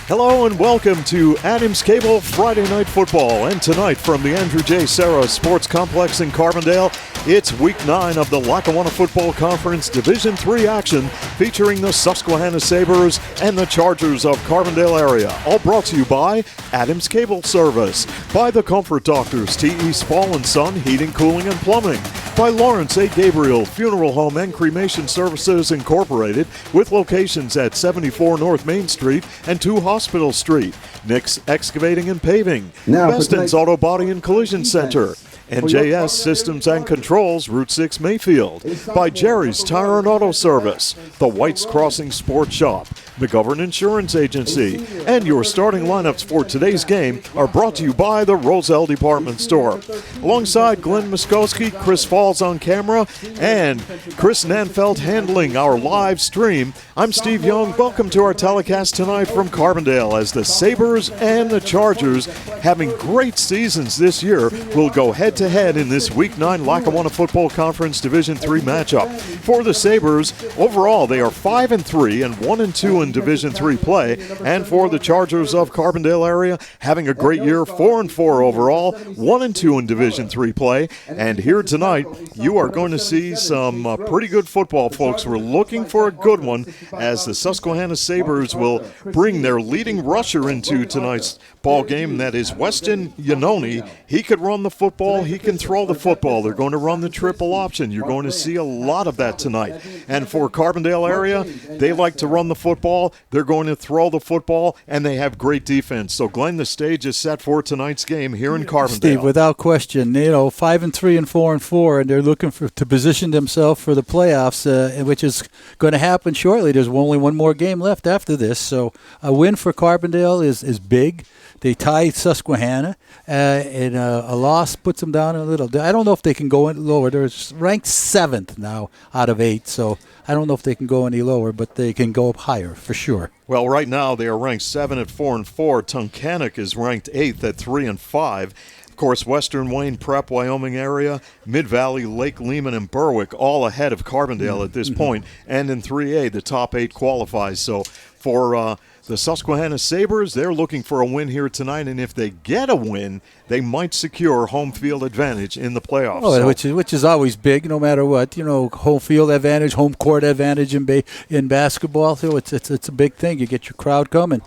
Hello and welcome to Adams Cable Friday Night Football. And tonight from the Andrew J. Serra Sports Complex in Carbondale, it's Week 9 of the Lackawanna Football Conference Division III action featuring the Susquehanna Sabres and the Chargers of Carbondale area. All brought to you by Adams Cable Service, by the Comfort Doctors, T.E. Spall & Son Heating, Cooling, and Plumbing, by Lawrence A. Gabriel Funeral Home and Cremation Services Incorporated with locations at 74 North Main Street and 2 Hospital Street, Nick's Excavating and Paving, Beston's Auto Body and Collision Center, NJS Systems and Controls, Route 6 Mayfield, by Jerry's Tire and Auto Service, the White's Crossing Sports Shop, McGovern Insurance Agency, and your starting lineups for today's game are brought to you by the Roselle Department Store. Alongside Glenn Muskowski, Chris Falls on camera, and Chris Nanfeld handling our live stream, I'm Steve Young. Welcome to our telecast tonight from Carbondale as the Sabres and the Chargers, having great seasons this year, will go head-to-head in this Week 9 Lackawanna Football Conference Division III matchup. For the Sabres, overall they are 5-3 and 1-2 in Division III play, and for the Chargers of Carbondale area, having a great year, 4-4 overall, 1-2 in Division III play. And here tonight, you are going to see some pretty good football, folks. We're looking for a good one as the Susquehanna Sabres will bring their leading rusher into tonight's ball game. That is Weston Yanoni. He could run the football. He can throw the football. They're going to run the triple option. You're going to see a lot of that tonight. And for Carbondale area, they like to run the football. They're going to throw the football, and they have great defense. So, Glenn, the stage is set for tonight's game here in Carbondale. Steve, without question, 5-3 and 4-4, and they're looking to position themselves for the playoffs, which is going to happen shortly. There's only one more game left after this, so a win for Carbondale is big. They tie Susquehanna, and a loss puts them down a little. I don't know if they can go any lower. They're ranked 7th now out of 8, so I don't know if they can go any lower, but they can go up higher for sure. Well, right now they are ranked 7 at 4-4. Tunkhannock is ranked 8th at 3-5. Of course, Western Wayne, Prep, Wyoming area, Mid-Valley, Lake Lehman, and Berwick all ahead of Carbondale at this point. And in 3A, the top 8 qualifies. So for the Susquehanna Sabres, they're looking for a win here tonight, and if they get a win, they might secure home field advantage in the playoffs. Oh, which is always big, no matter what. Home field advantage, home court advantage in basketball. So it's a big thing. You get your crowd coming.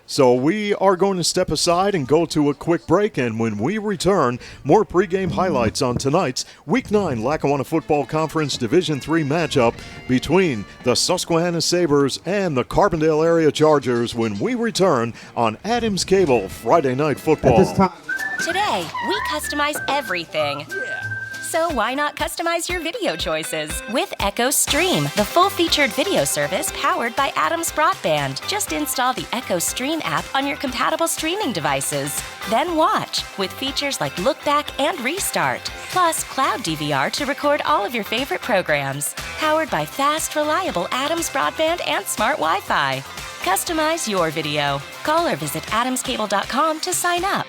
So we are going to step aside and go to a quick break, and when we return, more pregame highlights on tonight's Week 9 Lackawanna Football Conference Division III matchup between the Susquehanna Sabres and the Carbondale area Chargers when we return on Adams Cable Friday Night Football. Today, we customize everything. So why not customize your video choices with Echo Stream, the full-featured video service powered by Adams Broadband. Just install the Echo Stream app on your compatible streaming devices. Then watch with features like Look Back and Restart, plus Cloud DVR to record all of your favorite programs. Powered by fast, reliable Adams Broadband and smart Wi-Fi. Customize your video. Call or visit adamscable.com to sign up.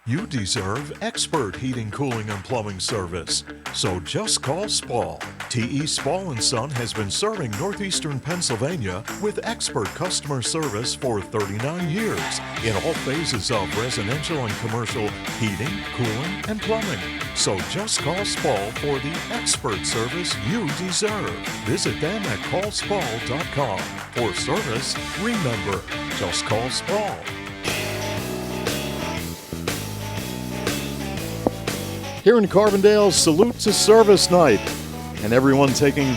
You deserve expert heating, cooling, and plumbing service. So just call Spall. T.E. Spall & Son has been serving northeastern Pennsylvania with expert customer service for 39 years in all phases of residential and commercial heating, cooling, and plumbing. So just call Spall for the expert service you deserve. Visit them at callspall.com. For service, remember, just call Spall. Here in Carbondale, salute to service night, and everyone taking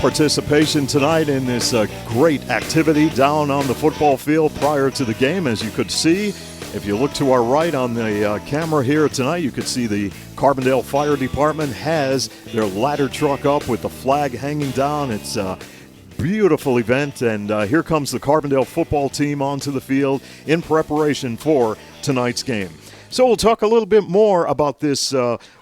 participation tonight in this great activity down on the football field prior to the game. As you could see, if you look to our right on the camera here tonight, you could see the Carbondale Fire Department has their ladder truck up with the flag hanging down. It's a beautiful event, and here comes the Carbondale football team onto the field in preparation for tonight's game. So we'll talk a little bit more about this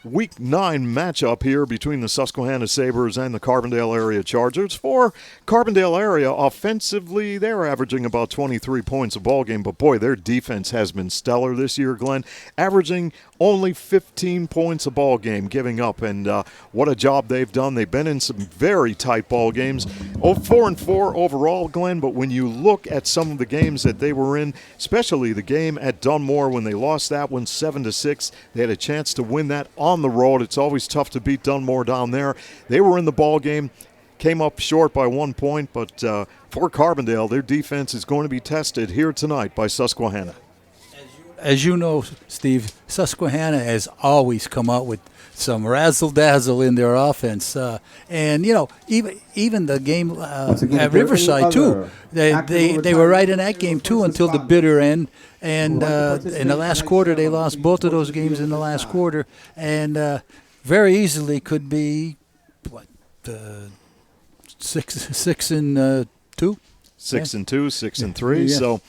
Week 9 matchup here between the Susquehanna Sabres and the Carbondale area Chargers. For Carbondale area, offensively, they're averaging about 23 points a ball game, but boy, their defense has been stellar this year, Glenn, averaging only 15 points a ball game, giving up, and what a job they've done. They've been in some very tight ball games. 4-4 overall, Glenn, but when you look at some of the games that they were in, especially the game at Dunmore when they lost that one 7-6, they had a chance to win that on the road. It's always tough to beat Dunmore down there. They were in the ball game, came up short by 1 point, but for Carbondale, their defense is going to be tested here tonight by Susquehanna. As you know, Steve, Susquehanna has always come out with some razzle-dazzle in their offense. And, you know, even the game at Riverside, too, they were right in that game, too, until the bitter end. And in the last quarter, they lost both of those games in the last quarter. And very easily could be, 6 and 2? 6 and 2, 6 and 3. Yeah. So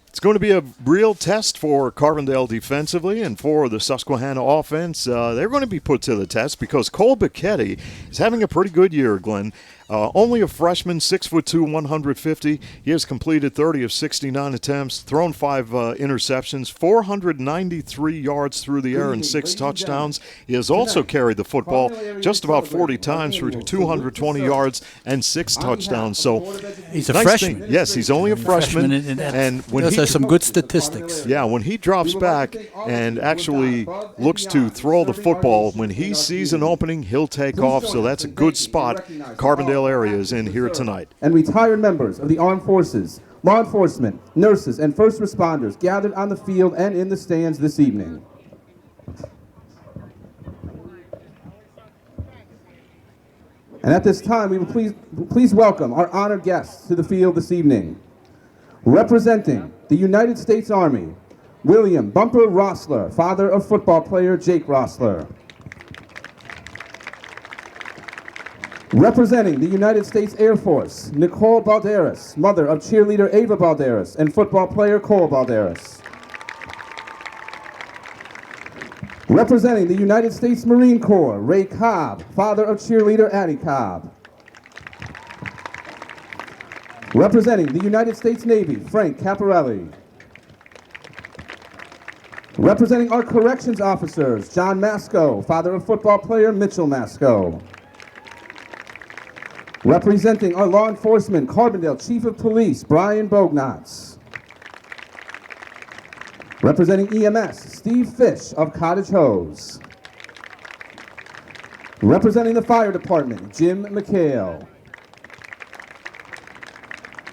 it's going to be a real test for Carbondale defensively, and for the Susquehanna offense. They're going to be put to the test because Cole Bicchetti is having a pretty good year, Glenn. Only a freshman, 6'2", 150. He has completed 30 of 69 attempts, thrown 5 interceptions, 493 yards through the air, and 6 touchdowns. He has also carried the football just about 40 times for 220 yards and 6 touchdowns. So he's a freshman. Yes, he's only a freshman. And when he has some good statistics. Yeah, when he drops back and actually looks to throw the football, when he sees an opening, he'll take off. So that's a good spot Carbondale area is in here tonight. And retired members of the armed forces, law enforcement, nurses, and first responders gathered on the field and in the stands this evening. And at this time, we will please welcome our honored guests to the field this evening. Representing the United States Army, William Bumper Rossler, father of football player Jake Rossler. Representing the United States Air Force, Nicole Balderas, mother of cheerleader Ava Balderas and football player Cole Balderas. Representing the United States Marine Corps, Ray Cobb, father of cheerleader Addie Cobb. Representing the United States Navy, Frank Caparelli. Representing our corrections officers, John Masco, father of football player Mitchell Masco. Representing our law enforcement, Carbondale Chief of Police, Brian Bognatz. Representing EMS, Steve Fish of Cottage Hose. Representing the fire department, Jim McHale.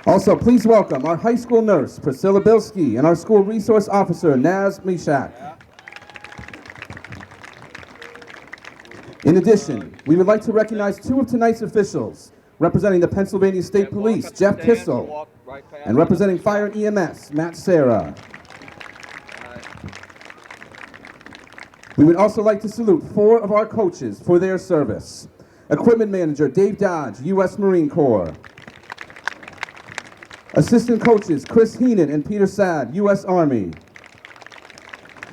Also, please welcome our high school nurse, Priscilla Bilski, and our school resource officer, Naz Mishak. In addition, we would like to recognize 2 of tonight's officials, representing the Pennsylvania State Police, Jeff Kissel, and representing Fire and EMS, Matt Serra. We would also like to salute 4 of our coaches for their service. Equipment Manager Dave Dodge, U.S. Marine Corps. Assistant coaches Chris Heenan and Peter Sad, U.S. Army.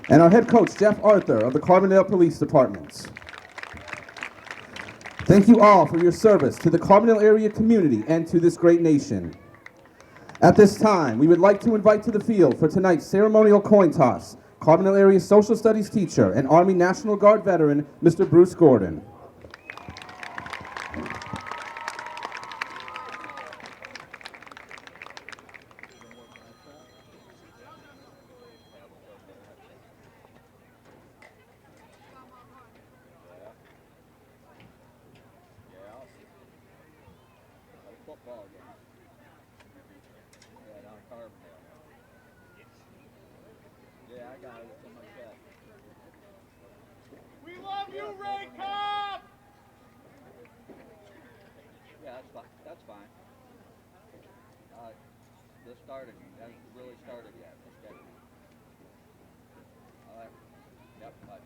And our head coach Jeff Arthur of the Carbondale Police Department. Thank you all for your service to the Carbondale area community and to this great nation. At this time, we would like to invite to the field for tonight's ceremonial coin toss, Carbondale area social studies teacher and Army National Guard veteran, Mr. Bruce Gordon. Football game. Yeah, down Carbondale. Yeah, I got it. It's in my set. We love you, Ray Cobb! Yeah, that's fine. That's fine. This started. Hasn't really started yet. Let's get it. All right. Yep, bye.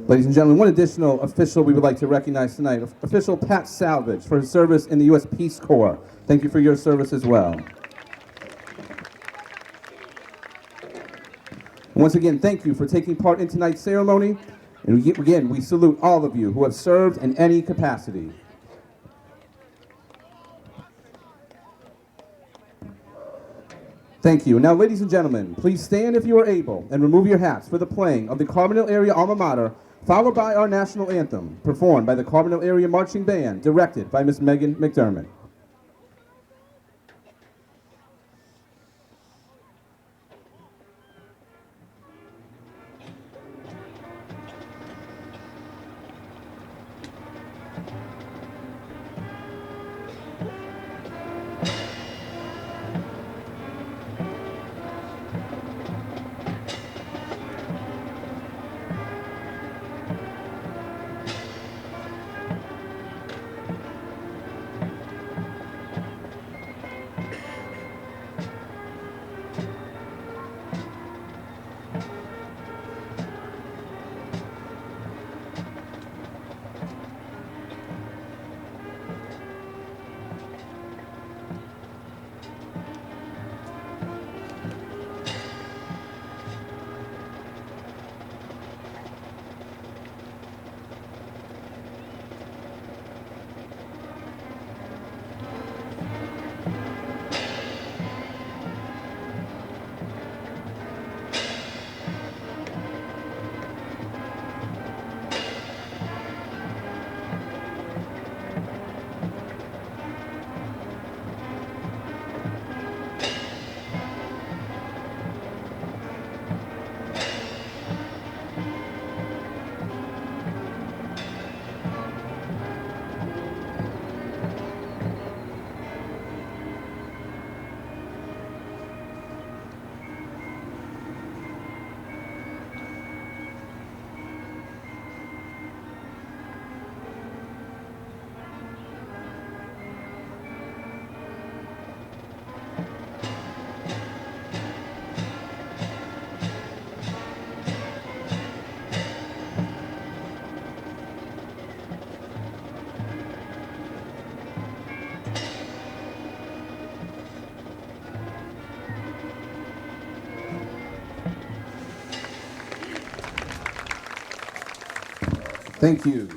Ladies and gentlemen, one additional official we would like to recognize tonight, official Pat Salvage, for his service in the U.S. Peace Corps. Thank you for your service as well. Once again, thank you for taking part in tonight's ceremony. And again, we salute all of you who have served in any capacity. Thank you. Now, ladies and gentlemen, please stand if you are able and remove your hats for the playing of the Carbondale Area Alma Mater, followed by our national anthem, performed by the Carbondale Area Marching Band, directed by Miss Megan McDermott. Thank you.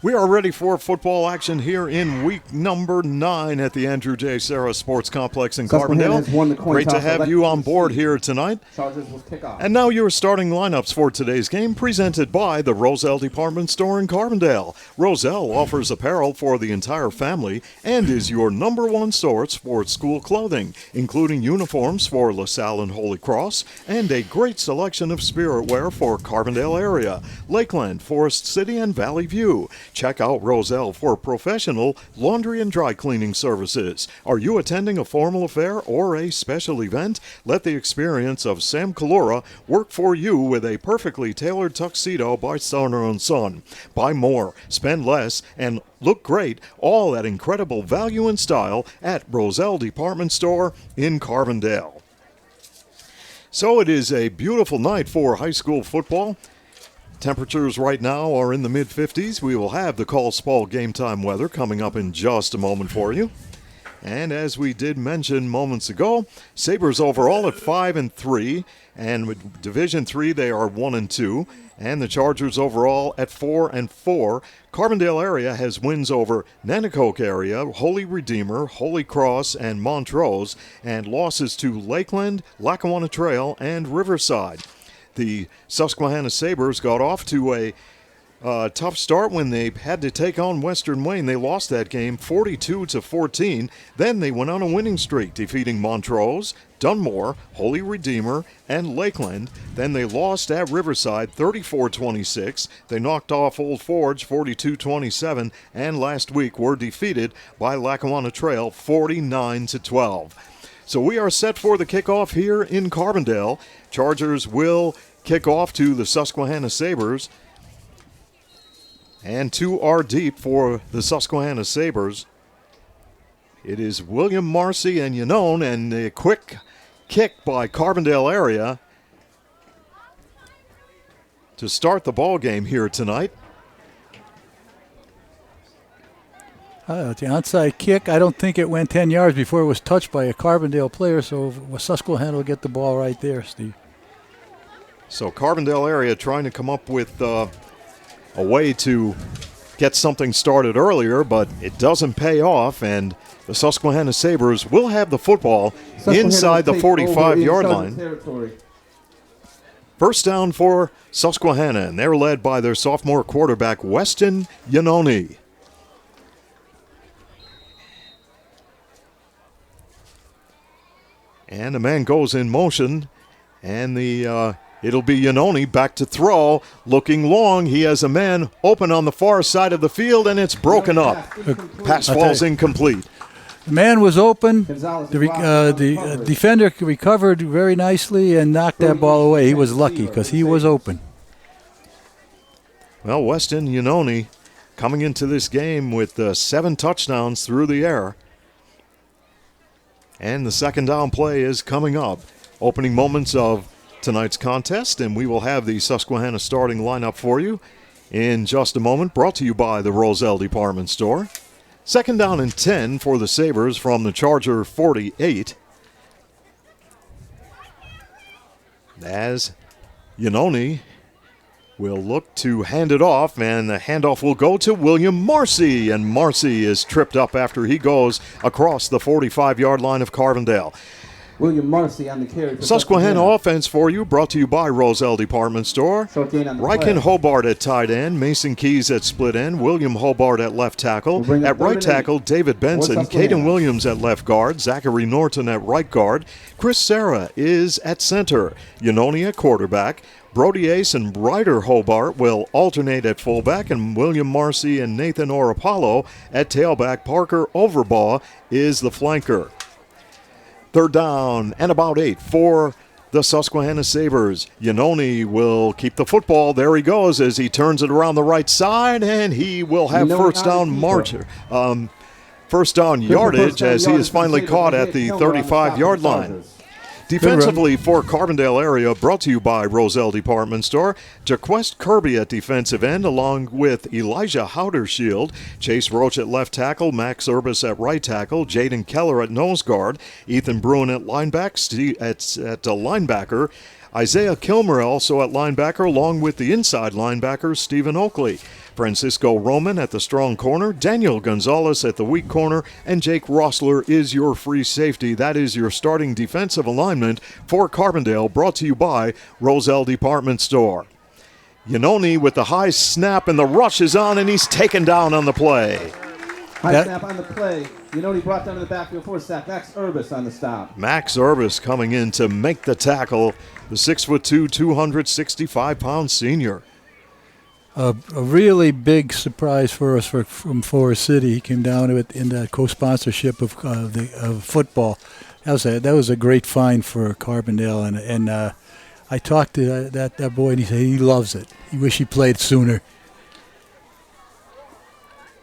We are ready for football action here in week number 9 at the Andrew J. Serra Sports Complex in Susquehanna has won the Carbondale. coin Great to toss. have you on board here tonight. Chargers will kick off. And now your starting lineups for today's game, presented by the Roselle Department Store in Carbondale. Roselle offers apparel for the entire family and is your #1 source for school clothing, including uniforms for LaSalle and Holy Cross, and a great selection of spirit wear for Carbondale area, Lakeland, Forest City, and Valley View. Check out Roselle for professional laundry and dry cleaning services. Are you attending a formal affair or a special event? Let the experience of Sam Kalora work for you with a perfectly tailored tuxedo by Stoner & Son. Buy more, spend less, and look great, all at incredible value and style at Roselle Department Store in Carbondale. So it is a beautiful night for high school football. Temperatures right now are in the mid-50s. We will have the Call Spall game time weather coming up in just a moment for you. And as we did mention moments ago, Sabres overall at 5-3, and with Division III they are 1-2, and the Chargers overall at 4-4. Carbondale area has wins over Nanticoke area, Holy Redeemer, Holy Cross, and Montrose, and losses to Lakeland, Lackawanna Trail, and Riverside. The Susquehanna Sabres got off to a tough start when they had to take on Western Wayne. They lost that game 42-14. Then they went on a winning streak, defeating Montrose, Dunmore, Holy Redeemer, and Lakeland. Then they lost at Riverside 34-26. They knocked off Old Forge 42-27, and last week were defeated by Lackawanna Trail 49-12. So we are set for the kickoff here in Carbondale. Chargers will kick off to the Susquehanna Sabres. And 2 are deep for the Susquehanna Sabres. It is William Marcy and Yanone, and a quick kick by Carbondale area. to start the ball game here tonight. The onside kick, I don't think it went 10 yards before it was touched by a Carbondale player, so Susquehanna will get the ball right there, Steve. So Carbondale area trying to come up with a way to get something started earlier, but it doesn't pay off, and the Susquehanna Sabres will have the football inside the 45-yard line. First down for Susquehanna, and they're led by their sophomore quarterback, Weston Yanoni. And the man goes in motion, and it'll be Yanoni back to throw, looking long. He has a man open on the far side of the field, and it's broken up. Pass falls incomplete. The man was open. The defender recovered very nicely and knocked that ball away. He was lucky because he was open. Well, Weston Yanoni coming into this game with 7 touchdowns through the air. And the second down play is coming up. Opening moments of tonight's contest, and we will have the Susquehanna starting lineup for you in just a moment, brought to you by the Roselle Department Store. Second down and 10 for the Sabres from the Charger 48. As Yanoni will look to hand it off, and the handoff will go to William Marcy, and Marcy is tripped up after he goes across the 45-yard line of Carbondale. William Marcy on the carry. Susquehanna offense for you, brought to you by Roselle Department Store. Ryken Hobart at tight end, Mason Keys at split end, William Hobart at left tackle. At right tackle, David Benson, Caden Williams at left guard, Zachary Norton at right guard. Chris Serra is at center. Yanoni at quarterback. Brody Ace and Ryder Hobart will alternate at fullback, and William Marcy and Nathan Orapollo at tailback. Parker Overbaugh is the flanker. Third down and about 8 for the Susquehanna Sabres. Yanoni will keep the football. There he goes as he turns it around the right side, and he will have first down yardage as he is finally caught at the 35-yard line. Defensively for Carbondale area, brought to you by Roselle Department Store. Jaquest Kirby at defensive end, along with Elijah Howdershield. Chase Roach at left tackle, Max Urbis at right tackle, Jaden Keller at nose guard, Ethan Bruin at linebacker, Isaiah Kilmer also at linebacker, along with the inside linebacker, Stephen Oakley. Francisco Roman at the strong corner, Daniel Gonzalez at the weak corner, and Jake Rossler is your free safety. That is your starting defensive alignment for Carbondale, brought to you by Roselle Department Store. Yanoni with the high snap, and the rush is on, and he's taken down on the play. High snap on the play. Yanoni brought down to the backfield for a sack. Max Urbis on the stop. Max Urbis coming in to make the tackle, the 6'2", 265-pound senior. A really big surprise for us from Forest City. He came down in the co-sponsorship of football. That was a great find for Carbondale, and I talked to that boy, and he said he loves it. He wish he played sooner.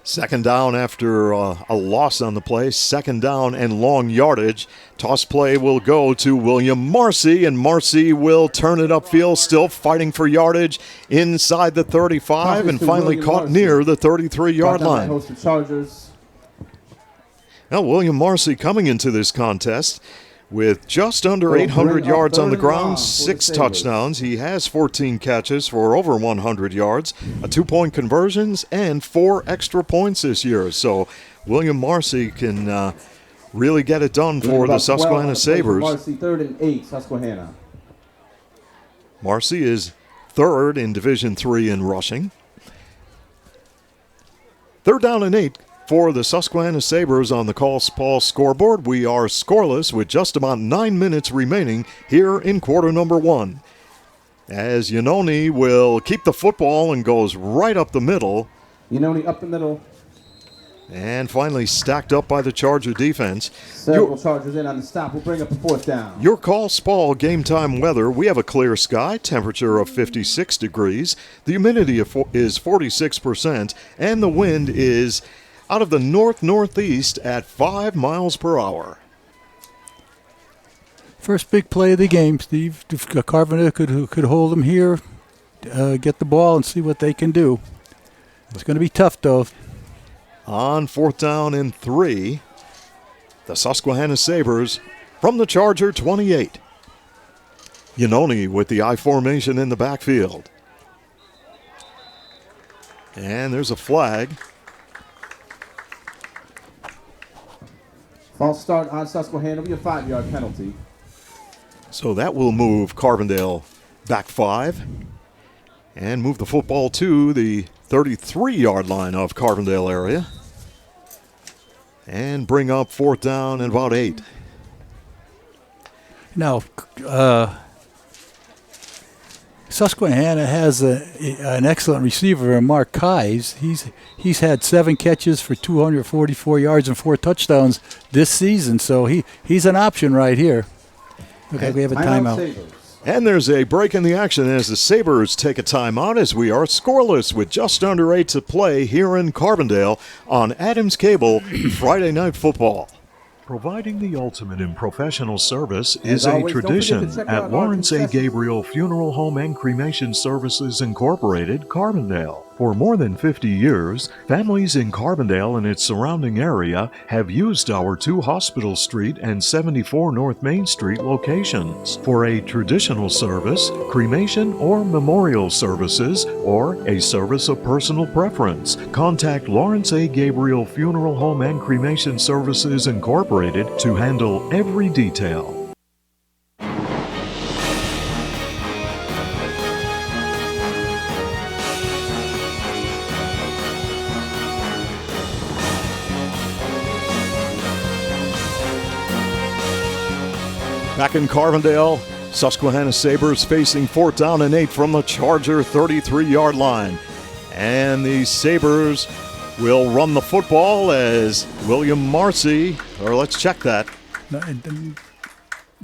Second down after a loss on the play. Second down and long yardage. Toss play will go to William Marcy, and Marcy will turn it upfield, still fighting for yardage inside the 35, and finally caught near the 33-yard line. Now William Marcy coming into this contest with just under 800 yards on the ground, 6 touchdowns. He has 14 catches for over 100 yards, 2-point conversions, and 4 extra points this year. So William Marcy can really get it done for the Susquehanna Sabres. Marcy 3rd and 8, Susquehanna. Marcy is 3rd in Division III in rushing. 3rd down and 8. For the Susquehanna Sabres on the Call Paul scoreboard, we are scoreless with just about 9 minutes remaining here in quarter number 1. As Yanoni will keep the football and goes right up the middle. Yanoni up the middle. And finally stacked up by the Charger defense. Several Chargers in on the stop. We'll bring up a 4th down. Your Call Paul game time weather. We have a clear sky, temperature of 56 degrees. The humidity is 46%, and the wind is out of the north-northeast at 5 miles per hour. First big play of the game, Steve. If Carbondale could hold them here, get the ball and see what they can do. It's going to be tough, though. On 4th down and 3, the Susquehanna Sabres from the Charger 28. Iannone with the I formation in the backfield. And there's a flag. False start on Susquehanna will be a 5-yard penalty. So that will move Carbondale back 5 and move the football to the 33-yard line of Carbondale area and bring up 4th down and about 8. Now, Susquehanna has an excellent receiver, Mark Keyes. He's had 7 catches for 244 yards and 4 touchdowns this season, so he's an option right here. Okay, we have a timeout. And there's a break in the action as the Sabres take a timeout as we are scoreless with just under 8 to play here in Carbondale on Adams Cable Friday Night Football. Providing the ultimate in professional service is a tradition at Lawrence A. Gabriel Funeral Home and Cremation Services Incorporated, Carbondale. For more than 50 years, families in Carbondale and its surrounding area have used our 2 Hospital Street and 74 North Main Street locations for a traditional service, cremation or memorial services, or a service of personal preference. Contact Lawrence A. Gabriel Funeral Home and Cremation Services Incorporated to handle every detail. Back in Carbondale, Susquehanna Sabres facing 4th down and 8 from the Charger 33-yard line. And the Sabres will run the football as William Marcy, or let's check that. No,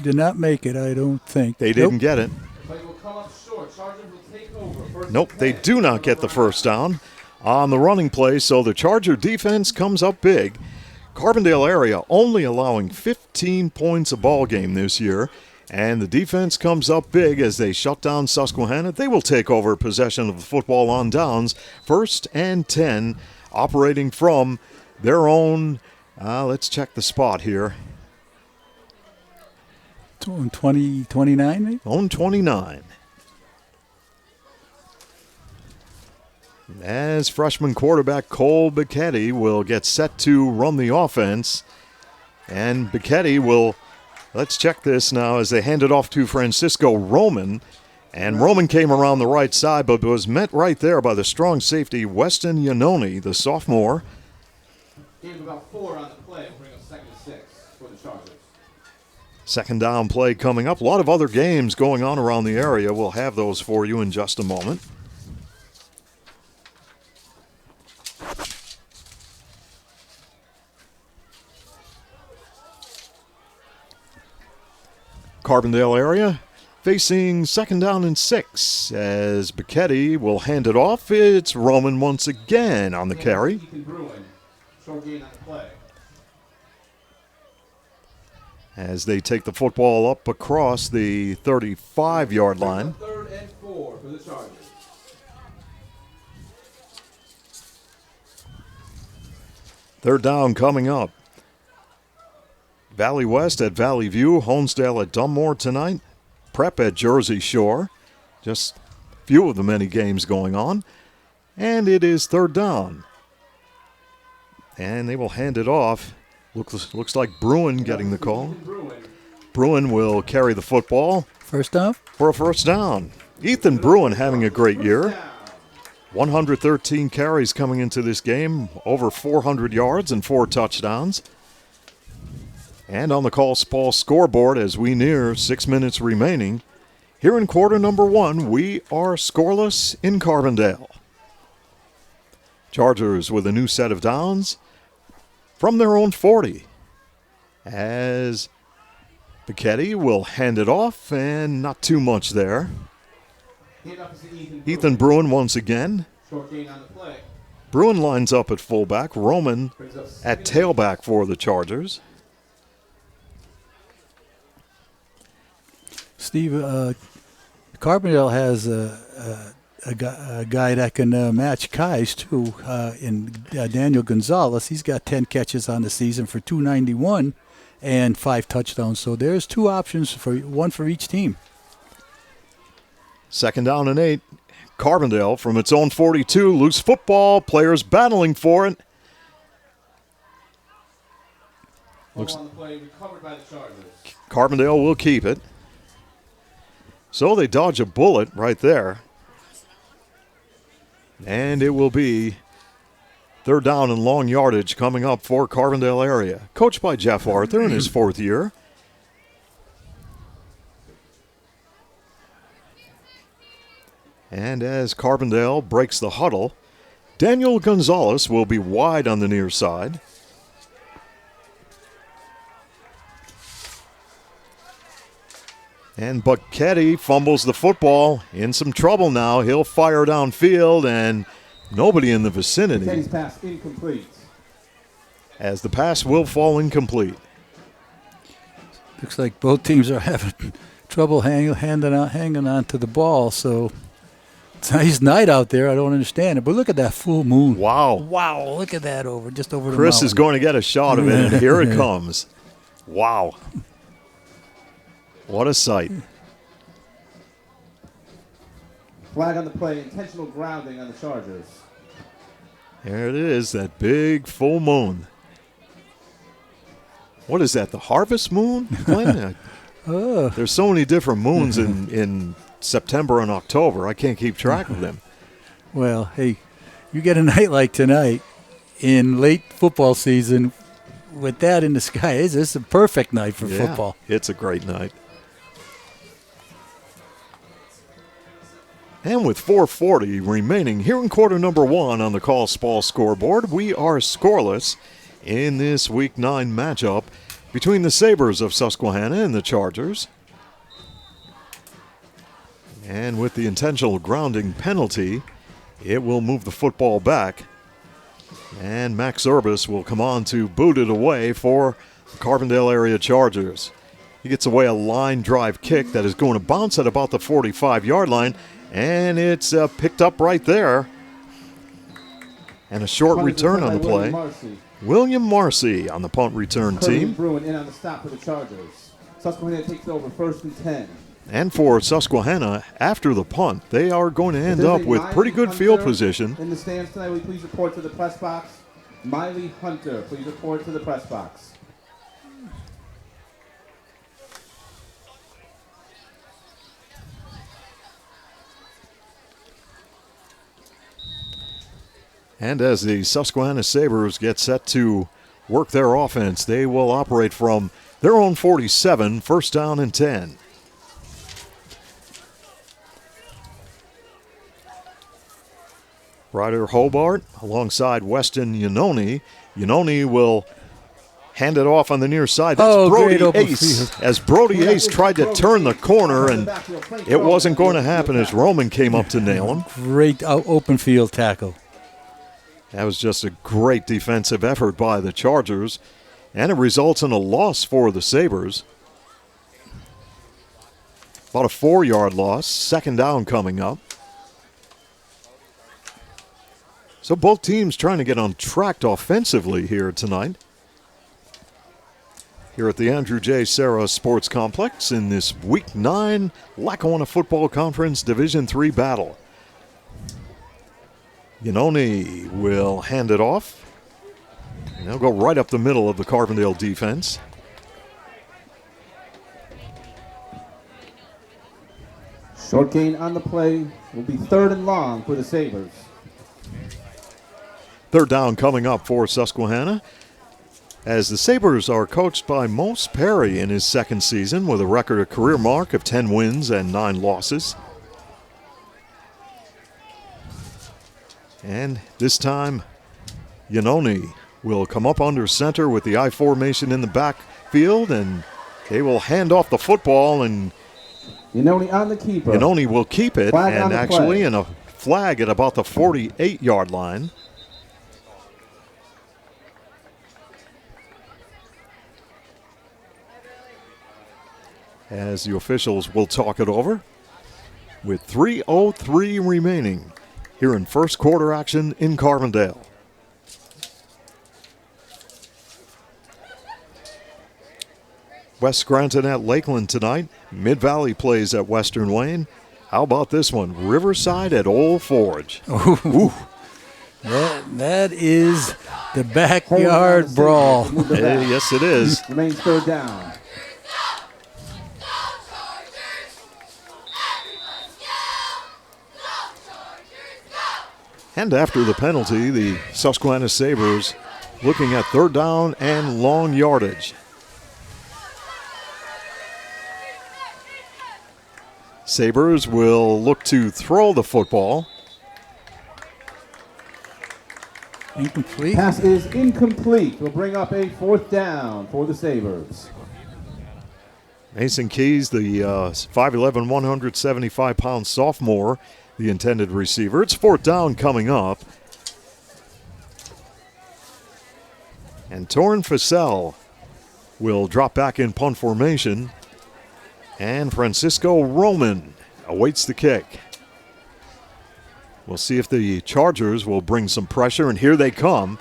did not make it, I don't think. They didn't get it. Play will come up short. Chargers will take over. First Nope, they do not get the first down on the running play, so the Charger defense comes up big. Carbondale area only allowing 15 points a ball game this year, and the defense comes up big as they shut down Susquehanna. They will take over possession of the football on downs, 1st and 10, operating from their own, let's check the spot here. 20, 29 maybe? Own 29. As freshman quarterback Cole Bichetti will get set to run the offense. And Bichetti will, let's check this now as they hand it off to Francisco Roman. And Roman came around the right side but was met right there by the strong safety Weston Iannone, the sophomore. Gain about 4 on the play. Will bring up 2nd and 6 for the Chargers. Second down play coming up. A lot of other games going on around the area. We'll have those for you in just a moment. Carbondale area facing 2nd down and 6 as Bichetti will hand it off. It's Roman once again on the carry. Short gain on the play. As they take the football up across the 35-yard line. 3rd and 4 for the Chargers. Third down coming up. Valley West at Valley View, Honesdale at Dunmore tonight, Prep at Jersey Shore. Just a few of the many games going on. And it is 3rd down. And they will hand it off. Looks like Bruin getting the call. Bruin will carry the football. First down? For a first down. Ethan Bruin having a great year. 113 carries coming into this game, over 400 yards and 4 touchdowns. And on the call scoreboard as we near 6 minutes remaining. Here in quarter number 1, we are scoreless in Carbondale. Chargers with a new set of downs from their own 40. As Bichetti will hand it off, and not too much there. Ethan Bruin once again. Short gain on the play. Bruin lines up at fullback. Roman at tailback for the Chargers. Steve, Carbondale has a guy that can match Kai's too. In Daniel Gonzalez, he's got 10 catches on the season for 291 and 5 touchdowns. So there's 2 options one for each team. 2nd down and 8. Carbondale from its own 42. Loose football. Players battling for it. Looks on the play, recovered by the Chargers. Carbondale will keep it. So they dodge a bullet right there. And it will be 3rd down and long yardage coming up for Carbondale area. Coached by Jeff Arthur in his 4th year. And as Carbondale breaks the huddle, Daniel Gonzalez will be wide on the near side. And Bucchetti fumbles the football. In some trouble now. He'll fire downfield, and nobody in the vicinity. Bucchetti's pass incomplete. As the pass will fall incomplete. Looks like both teams are having trouble hanging on to the ball. So it's a nice night out there. I don't understand it. But look at that full moon. Wow. Wow, look at that just over the Chris mountain. is going to get a shot of it, and here it comes. Wow. What a sight. Flag on the play, intentional grounding on the Chargers. There it is, that big full moon. What is that, the harvest moon, Glenn? There's so many different moons in September and October. I can't keep track of them. Well, hey, you get a night like tonight in late football season with that in the sky. This is a perfect night for football. It's a great night. And with 4:40 remaining here in quarter number 1 on the Call Spall scoreboard, we are scoreless in this Week 9 matchup between the Sabres of Susquehanna and the Chargers. And with the intentional grounding penalty, it will move the football back. And Max Urbis will come on to boot it away for the Carbondale area Chargers. He gets away a line drive kick that is going to bounce at about the 45-yard line. And it's picked up right there. And a short return on the play. William Marcy on the punt return team. Bruin in on the stop for the Chargers. Susquehanna takes over 1st and 10. And for Susquehanna, after the punt, they are going to end up with pretty good field position. In the stands tonight, will you please report to the press box? Miley Hunter, please report to the press box. And as the Susquehanna Sabres get set to work their offense, they will operate from their own 47, 1st down and 10. Ryder Hobart alongside Weston Yanoni. Yanoni will hand it off on the near side. That's Brody Ace. As Brody Ace tried to turn the corner, and it wasn't going to happen as Roman came up to nail him. Great open field tackle. That was just a great defensive effort by the Chargers, and it results in a loss for the Sabres. About a 4-yard loss, 2nd down coming up. So both teams trying to get on track offensively here tonight. Here at the Andrew J. Serra Sports Complex in this Week 9 Lackawanna Football Conference Division III battle. Yanoni will hand it off. And they'll go right up the middle of the Carbondale defense. Short gain on the play will be 3rd and long for the Sabres. 3rd down coming up for Susquehanna, as the Sabres are coached by Mose Perry in his 2nd season with a career mark of 10 wins and 9 losses. And this time, Yanoni will come up under center with the I formation in the backfield, and they will hand off the football, and Yanoni on the keeper. Yanoni will keep it, Flag on and the actually play. in a flag at about the 48-yard line. As the officials will talk it over. with 3:03 remaining here in first quarter action in Carbondale. West Scranton at Lakeland tonight. Mid-Valley plays at Western Wayne. How about this one? Riverside at Old Forge. Ooh. That is the backyard brawl. Yes, it is. Remains third down. And after the penalty, the Susquehanna Sabres looking at third down and long yardage. Sabres will look to throw the football. Incomplete. Pass is incomplete. We'll bring up a fourth down for the Sabres. Mason Keys, the 5'11", 175-pound sophomore, the intended receiver. It's fourth down coming up. And Torrin Fassell will drop back in punt formation. And Francisco Roman awaits the kick. We'll see if the Chargers will bring some pressure, and here they come.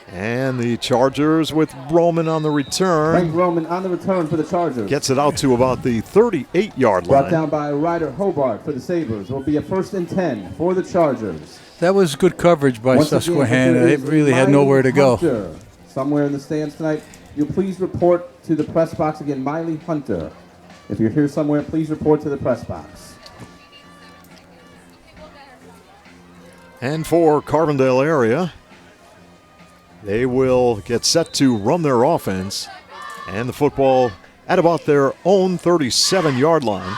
And the Chargers with Roman on the return. Frank Roman on the return for the Chargers. Gets it out to about the 38-yard line. Brought down by Ryder Hobart for the Sabres. Will be a 1st and 10 for the Chargers. That was good coverage by Once Susquehanna. again, It really had nowhere to go. Hunter, somewhere in the stands tonight. You'll please report to the press box again, Miley Hunter. If you're here somewhere, please report to the press box. And for Carbondale area, they will get set to run their offense. And the football at about their own 37-yard line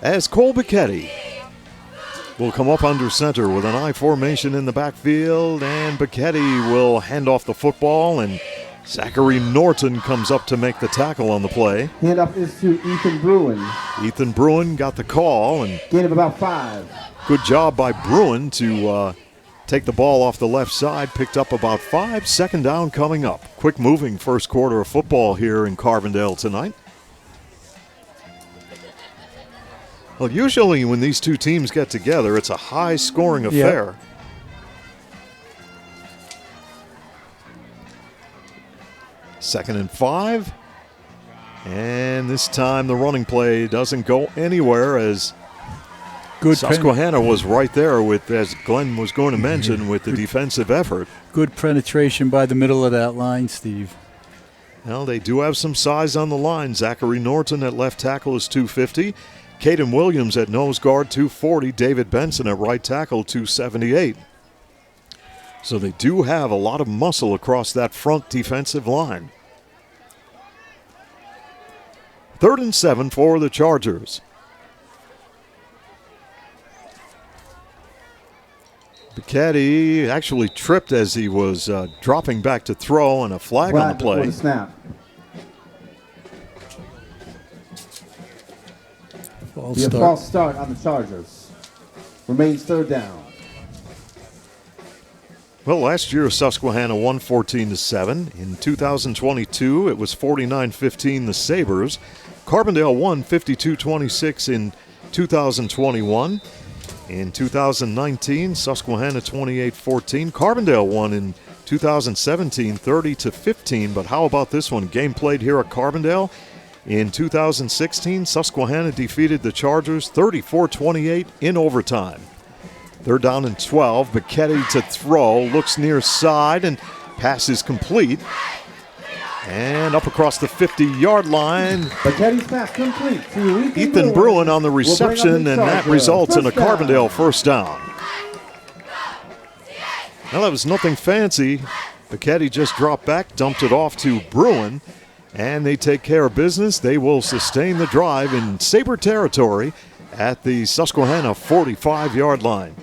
as Cole Bicchetti will come up under center with an I formation in the backfield. And Bicchetti will hand off the football, and Zachary Norton comes up to make the tackle on the play. Handoff is to Ethan Bruin. Ethan Bruin got the call, and Gain of about 5. good job by Bruin to take the ball off the left side. Picked up about 5. Second down coming up. Quick moving first quarter of football here in Carbondale tonight. Well, usually when these two teams get together, it's a high-scoring affair. Second and 5. And this time the running play doesn't go anywhere as Susquehanna was right there with, as Glenn was going to mention, with the defensive effort. Good penetration by the middle of that line, Steve. Well, they do have some size on the line. Zachary Norton at left tackle is 250. Caden Williams at nose guard, 240. David Benson at right tackle, 278. So they do have a lot of muscle across that front defensive line. 3rd and 7 for the Chargers. Bicchetti actually tripped as he was dropping back to throw, and a flag on the play. The snap. False start on the Chargers. Remains third down. Well, last year Susquehanna won 14-7. In 2022, it was 49-15 the Sabres. Carbondale won 52-26 in 2021. In 2019, Susquehanna 28-14. Carbondale won in 2017 30-15. But how about this one? Game played here at Carbondale. In 2016, Susquehanna defeated the Chargers 34-28 in overtime. 3rd down and 12. Bicchetti to throw. Looks near side, and pass is complete. And up across the 50-yard line. Bicchetti's pass complete to Ethan Bruin on the reception, and that results in a Carbondale first down. Well, that was nothing fancy. Bicchetti just dropped back, dumped it off to Bruin, and they take care of business. They will sustain the drive in Sabre territory at the Susquehanna 45-yard line.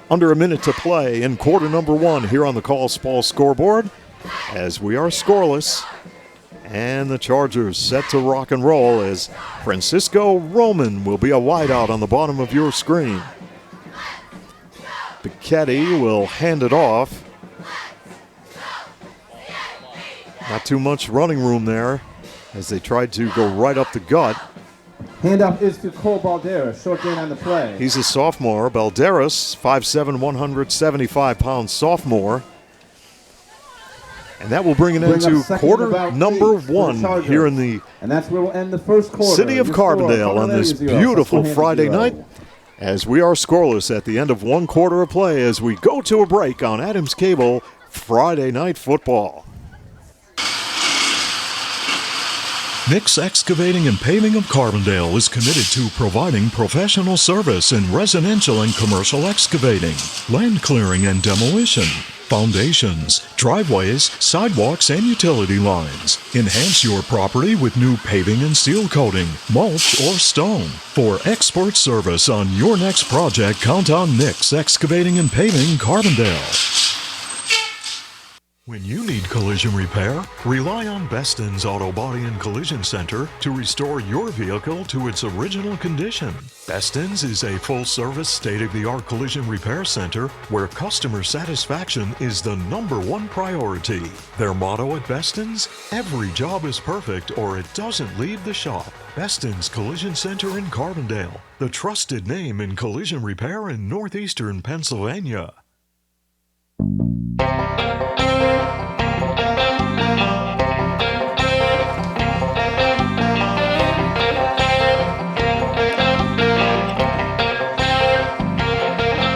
Under a minute to play in quarter number 1 here on the Call Spall scoreboard, as we are scoreless. And the Chargers set to rock and roll as Francisco Roman will be a wideout on the bottom of your screen. Bicchetti will hand it off. Not too much running room there as they tried to go right up the gut. Handoff is to Carbondale. Short gain on the play. He's a sophomore. Balderas, 5'7", 175-pound sophomore. And that will bring it into quarter number 1 here in the and that's where we'll end the first quarter. city of Carbondale on this beautiful Friday night, as we are scoreless at the end of 1 quarter of play as we go to a break on Adams Cable Friday Night Football. Nix Excavating and Paving of Carbondale is committed to providing professional service in residential and commercial excavating, land clearing and demolition, foundations, driveways, sidewalks, and utility lines. Enhance your property with new paving and seal coating, mulch, or stone. For expert service on your next project, count on Nix Excavating and Paving Carbondale. When you need collision repair, rely on Beston's Auto Body and Collision Center to restore your vehicle to its original condition. Beston's is a full-service, state-of-the-art collision repair center where customer satisfaction is the #1 priority. Their motto at Beston's, every job is perfect or it doesn't leave the shop. Beston's Collision Center in Carbondale, the trusted name in collision repair in northeastern Pennsylvania.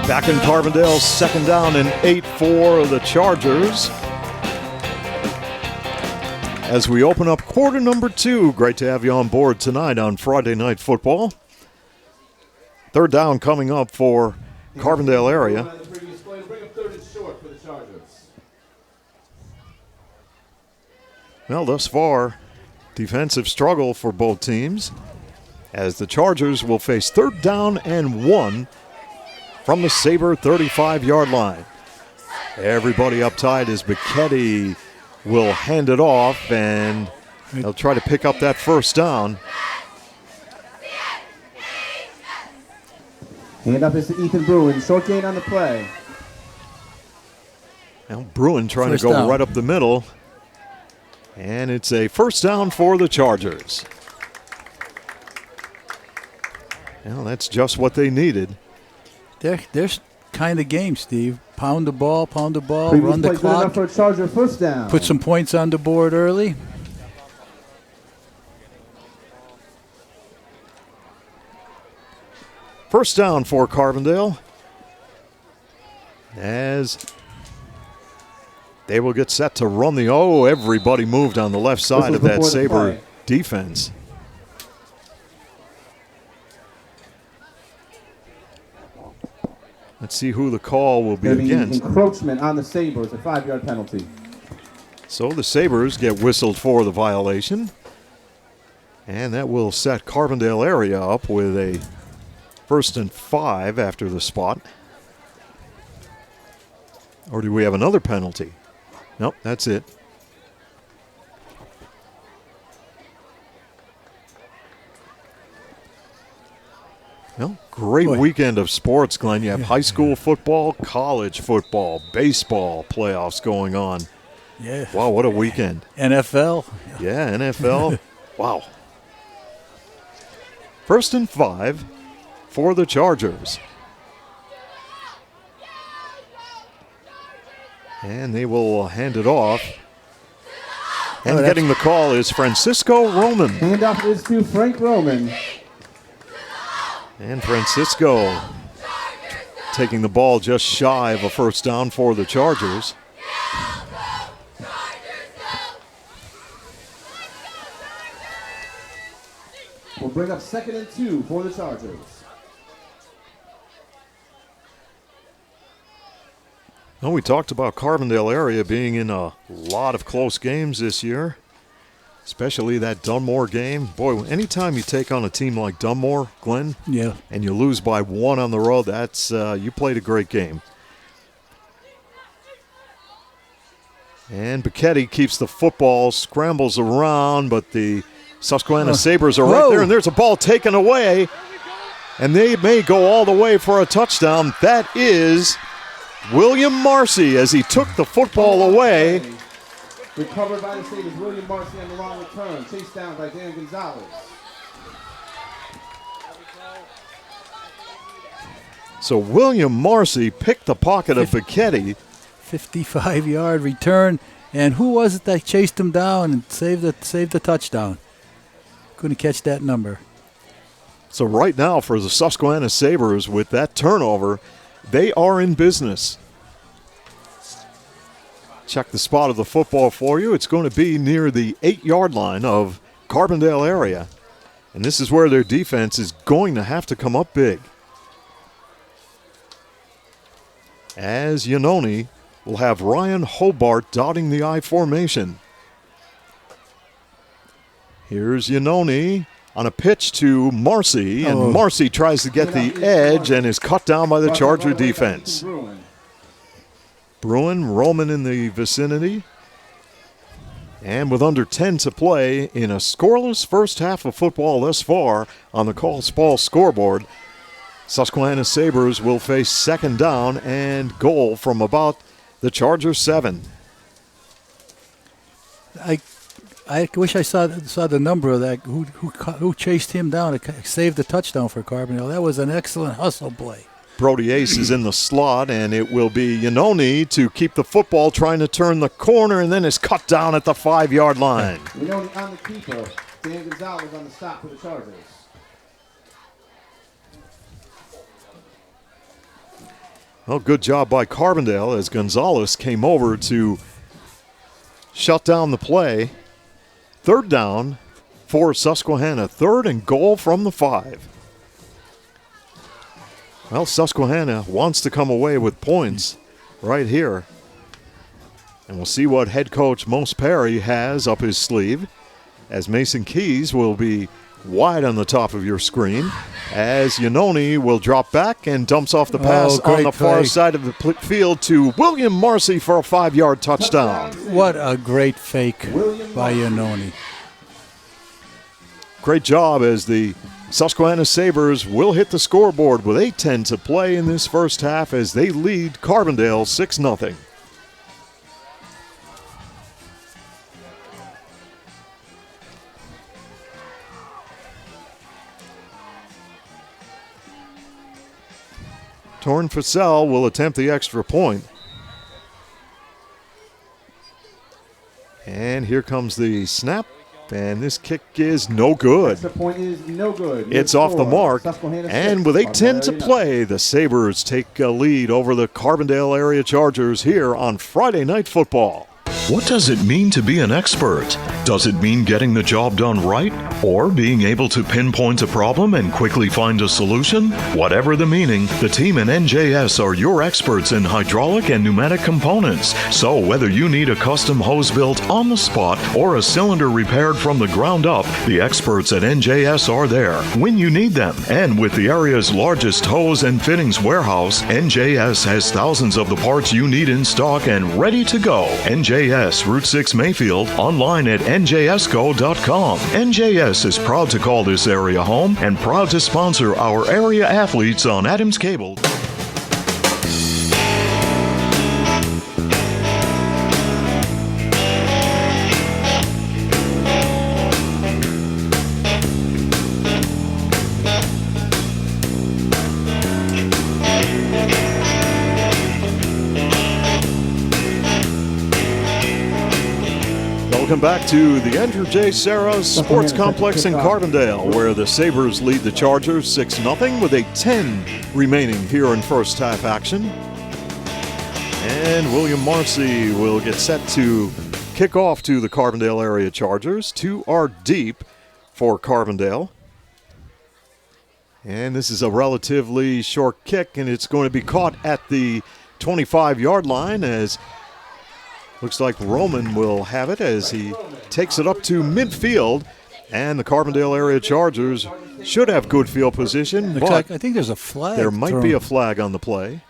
Back in Carbondale, 2nd down and 8 for the Chargers. As we open up quarter number 2, great to have you on board tonight on Friday Night Football. 3rd down coming up for Carbondale area. Well, thus far, defensive struggle for both teams as the Chargers will face 3rd down and 1 from the Sabre 35-yard line. Everybody up tight as Bichetti will hand it off, and they'll try to pick up that 1st down. Hand up is to Ethan Bruin. Short gain on the play. Now Bruin trying First to go down. right up the middle. And it's a 1st down for the Chargers. Well, that's just what they needed. They're kind of game, Steve. Pound the ball, Previous run the play good clock, enough for a Charger 1st down. put some points on the board early. First down for Carbondale, as they will get set to run the everybody moved on the left side of that before the Sabre play. defense. Let's see who the call will be Gonna be against. encroachment on the Sabres, a 5-yard penalty. So the Sabres get whistled for the violation. And that will set Carbondale area up with a 1st and 5 after the spot. Or do we have another penalty? Nope, that's it. Well, great weekend of sports, Glenn. You have high school football, college football, baseball playoffs going on. Yeah. Wow, what a weekend. NFL. Yeah, NFL. Wow. 1st and 5 for the Chargers. And they will hand it off. And getting the call is Francisco Roman. Handoff is to Frank Roman. And Francisco taking the ball just shy of a 1st down for the Chargers. We'll bring up 2nd and 2 for the Chargers. Well, we talked about Carbondale area being in a lot of close games this year, especially that Dunmore game. Boy, anytime you take on a team like Dunmore, Glenn, and you lose by 1 on the road, that's you played a great game. And Bichetti keeps the football, scrambles around, but the Susquehanna Sabres are right there, and there's a ball taken away, and they may go all the way for a touchdown. That is William Marcy as he took the football away. Recovered by the Sabres. William Marcy on the long return. Chased down by Dan Gonzalez. So William Marcy picked the pocket of Bicchetti. 55-yard return. And who was it that chased him down and saved the touchdown? Couldn't catch that number. So right now for the Susquehanna Sabres, with that turnover, they are in business. Check the spot of the football for you. It's going to be near the 8-yard line of Carbondale area. And this is where their defense is going to have to come up big. As Iannone will have Ryan Hobart dotting the I formation. Here's Iannone on a pitch to Marcy, and Marcy tries to get the edge and is cut down by the Charger defense. Bruin, Roman in the vicinity. And with under 10 to play in a scoreless first half of football thus far on the Colts Ball scoreboard, Susquehanna Sabres will face second down and goal from about the Chargers 7. I wish I saw the number of that. Who chased him down to save the touchdown for Carbondale? That was an excellent hustle play. Brody Ace is in the slot, and it will be Iannone to keep the football, trying to turn the corner, and then is cut down at the 5-yard line. Iannone on the keeper. Dan Gonzalez on the stop for the Chargers. Well, good job by Carbondale as Gonzalez came over to shut down the play. Third down for Susquehanna. Third and goal from the 5. Well, Susquehanna wants to come away with points right here. And we'll see what head coach Mose Perry has up his sleeve, as Mason Keys will be wide on the top of your screen, as Iannone will drop back and dumps off the pass on the far side of the field to William Marcy for a 5-yard touchdown. What a great fake by Iannone. Great job, as the Susquehanna Sabres will hit the scoreboard with 8:10 to play in this first half as they lead Carbondale 6-0. Torn Fussell will attempt the extra point. And here comes the snap. And this kick is no good. The point is no good. It's off the mark. And with 8:10 to play, the Sabres take a lead over the Carbondale area Chargers here on Friday Night Football. What does it mean to be an expert? Does it mean getting the job done right? Or being able to pinpoint a problem and quickly find a solution? Whatever the meaning, the team in NJS are your experts in hydraulic and pneumatic components. So whether you need a custom hose built on the spot or a cylinder repaired from the ground up, the experts at NJS are there when you need them. And with the area's largest hose and fittings warehouse, NJS has thousands of the parts you need in stock and ready to go. NJS, Route 6 Mayfield, online at njsco.com. NJS is proud to call this area home and proud to sponsor our area athletes on Adams Cable. Welcome back to the Andrew J. Serra Sports Complex in Carbondale, where the Sabres lead the Chargers 6-0 with 8:10 remaining here in first half action. And William Marcy will get set to kick off to the Carbondale area Chargers. 2 are deep for Carbondale. And this is a relatively short kick, and it's going to be caught at the 25-yard line, as looks like Roman will have it as he takes it up to midfield. And the Carbondale area Chargers should have good field position, but I think there's a flag. There might be a flag on the play.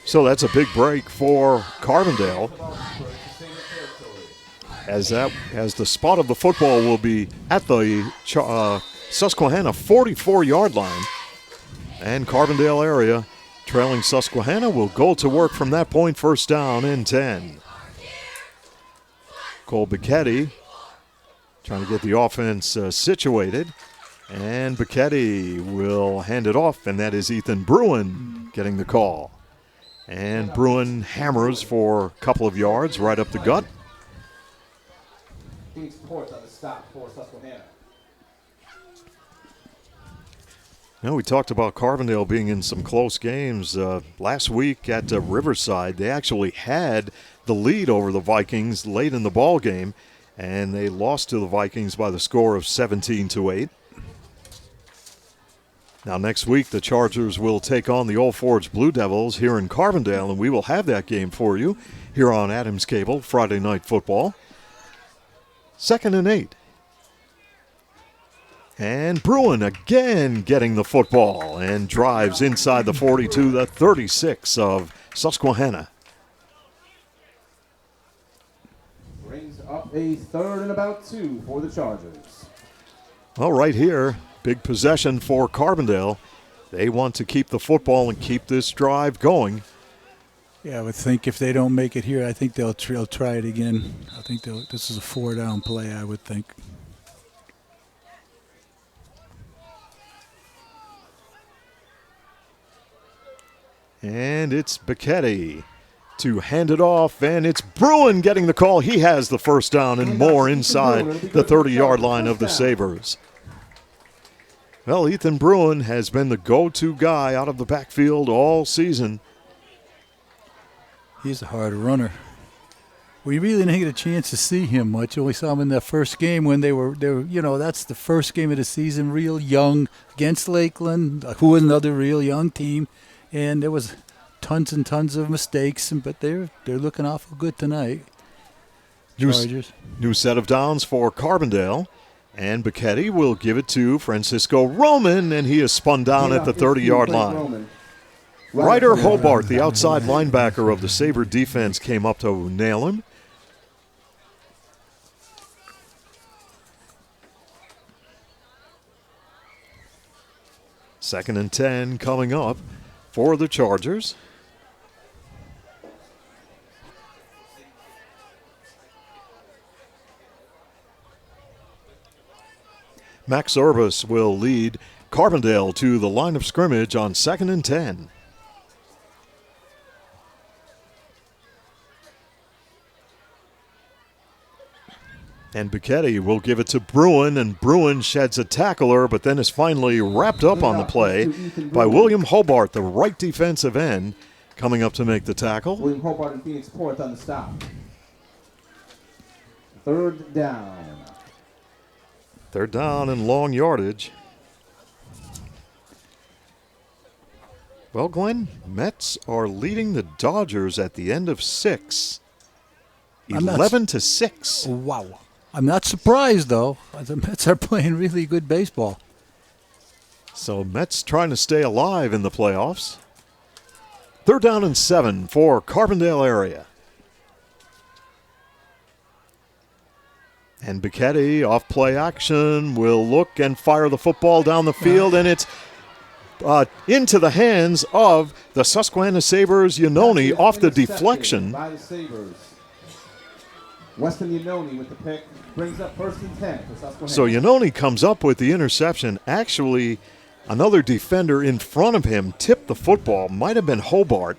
So that's a big break for Carbondale, as the spot of the football will be at the Susquehanna 44-yard line. And Carbondale area trailing Susquehanna will go to work from that point, first down and 10. Cole Bichetti trying to get the offense situated. And Bichetti will hand it off, and that is Ethan Bruin getting the call. And Bruin hammers for a couple of yards right up the gut. Phoenix Port on the stop for Susquehanna. Now, we talked about Carbondale being in some close games. Last week at Riverside, they actually had the lead over the Vikings late in the ball game, and they lost to the Vikings by the score of 17-8. Now, next week, the Chargers will take on the Old Forge Blue Devils here in Carbondale, and we will have that game for you here on Adams Cable, Friday Night Football. 2nd and 8. And Bruin again getting the football and drives inside the 42, the 36 of Susquehanna. Brings up a 3rd and about 2 for the Chargers. Well, right here, big possession for Carbondale. They want to keep the football and keep this drive going. Yeah, I would think if they don't make it here, I think they'll try it again. I think this is a 4-down play, I would think. And it's Bichetti to hand it off, and it's Bruin getting the call. He has the first down and more inside the 30-yard line of the Sabres. Well, Ethan Bruin has been the go-to guy out of the backfield all season. He's a hard runner. We really didn't get a chance to see him much. Only saw him in that first game when they were, that's the first game of the season, real young, against Lakeland, who was another real young team. And there was tons and tons of mistakes, but they're looking awful good tonight. Chargers. New set of downs for Carbondale. And Bichetti will give it to Francisco Roman, and he is spun down at the 30-yard line. Ryder Hobart, the outside linebacker of the Sabre defense, came up to nail him. Second and 10 coming up for the Chargers. Max Urbis will lead Carbondale to the line of scrimmage on 2nd and 10. And Bichetti will give it to Bruin, and Bruin sheds a tackler, but then is finally wrapped up on the play by William Hobart, the right defensive end, coming up to make the tackle. William Hobart and Phoenix Port on the stop. 3rd down. 3rd down and long yardage. Well, Glenn, Mets are leading the Dodgers at the end of 6. 11-6. Wow. I'm not surprised, though. The Mets are playing really good baseball. So Mets trying to stay alive in the playoffs. 3rd down and 7 for Carbondale area. And Bichetti, off play action, will look and fire the football down the field, and it's into the hands of the Susquehanna Sabres. Iannone off the deflection. By the Sabres. Weston Iannone with the pick brings up 1st and 10 for Susquehanna. So Iannone comes up with the interception. Actually, another defender in front of him tipped the football. Might have been Hobart.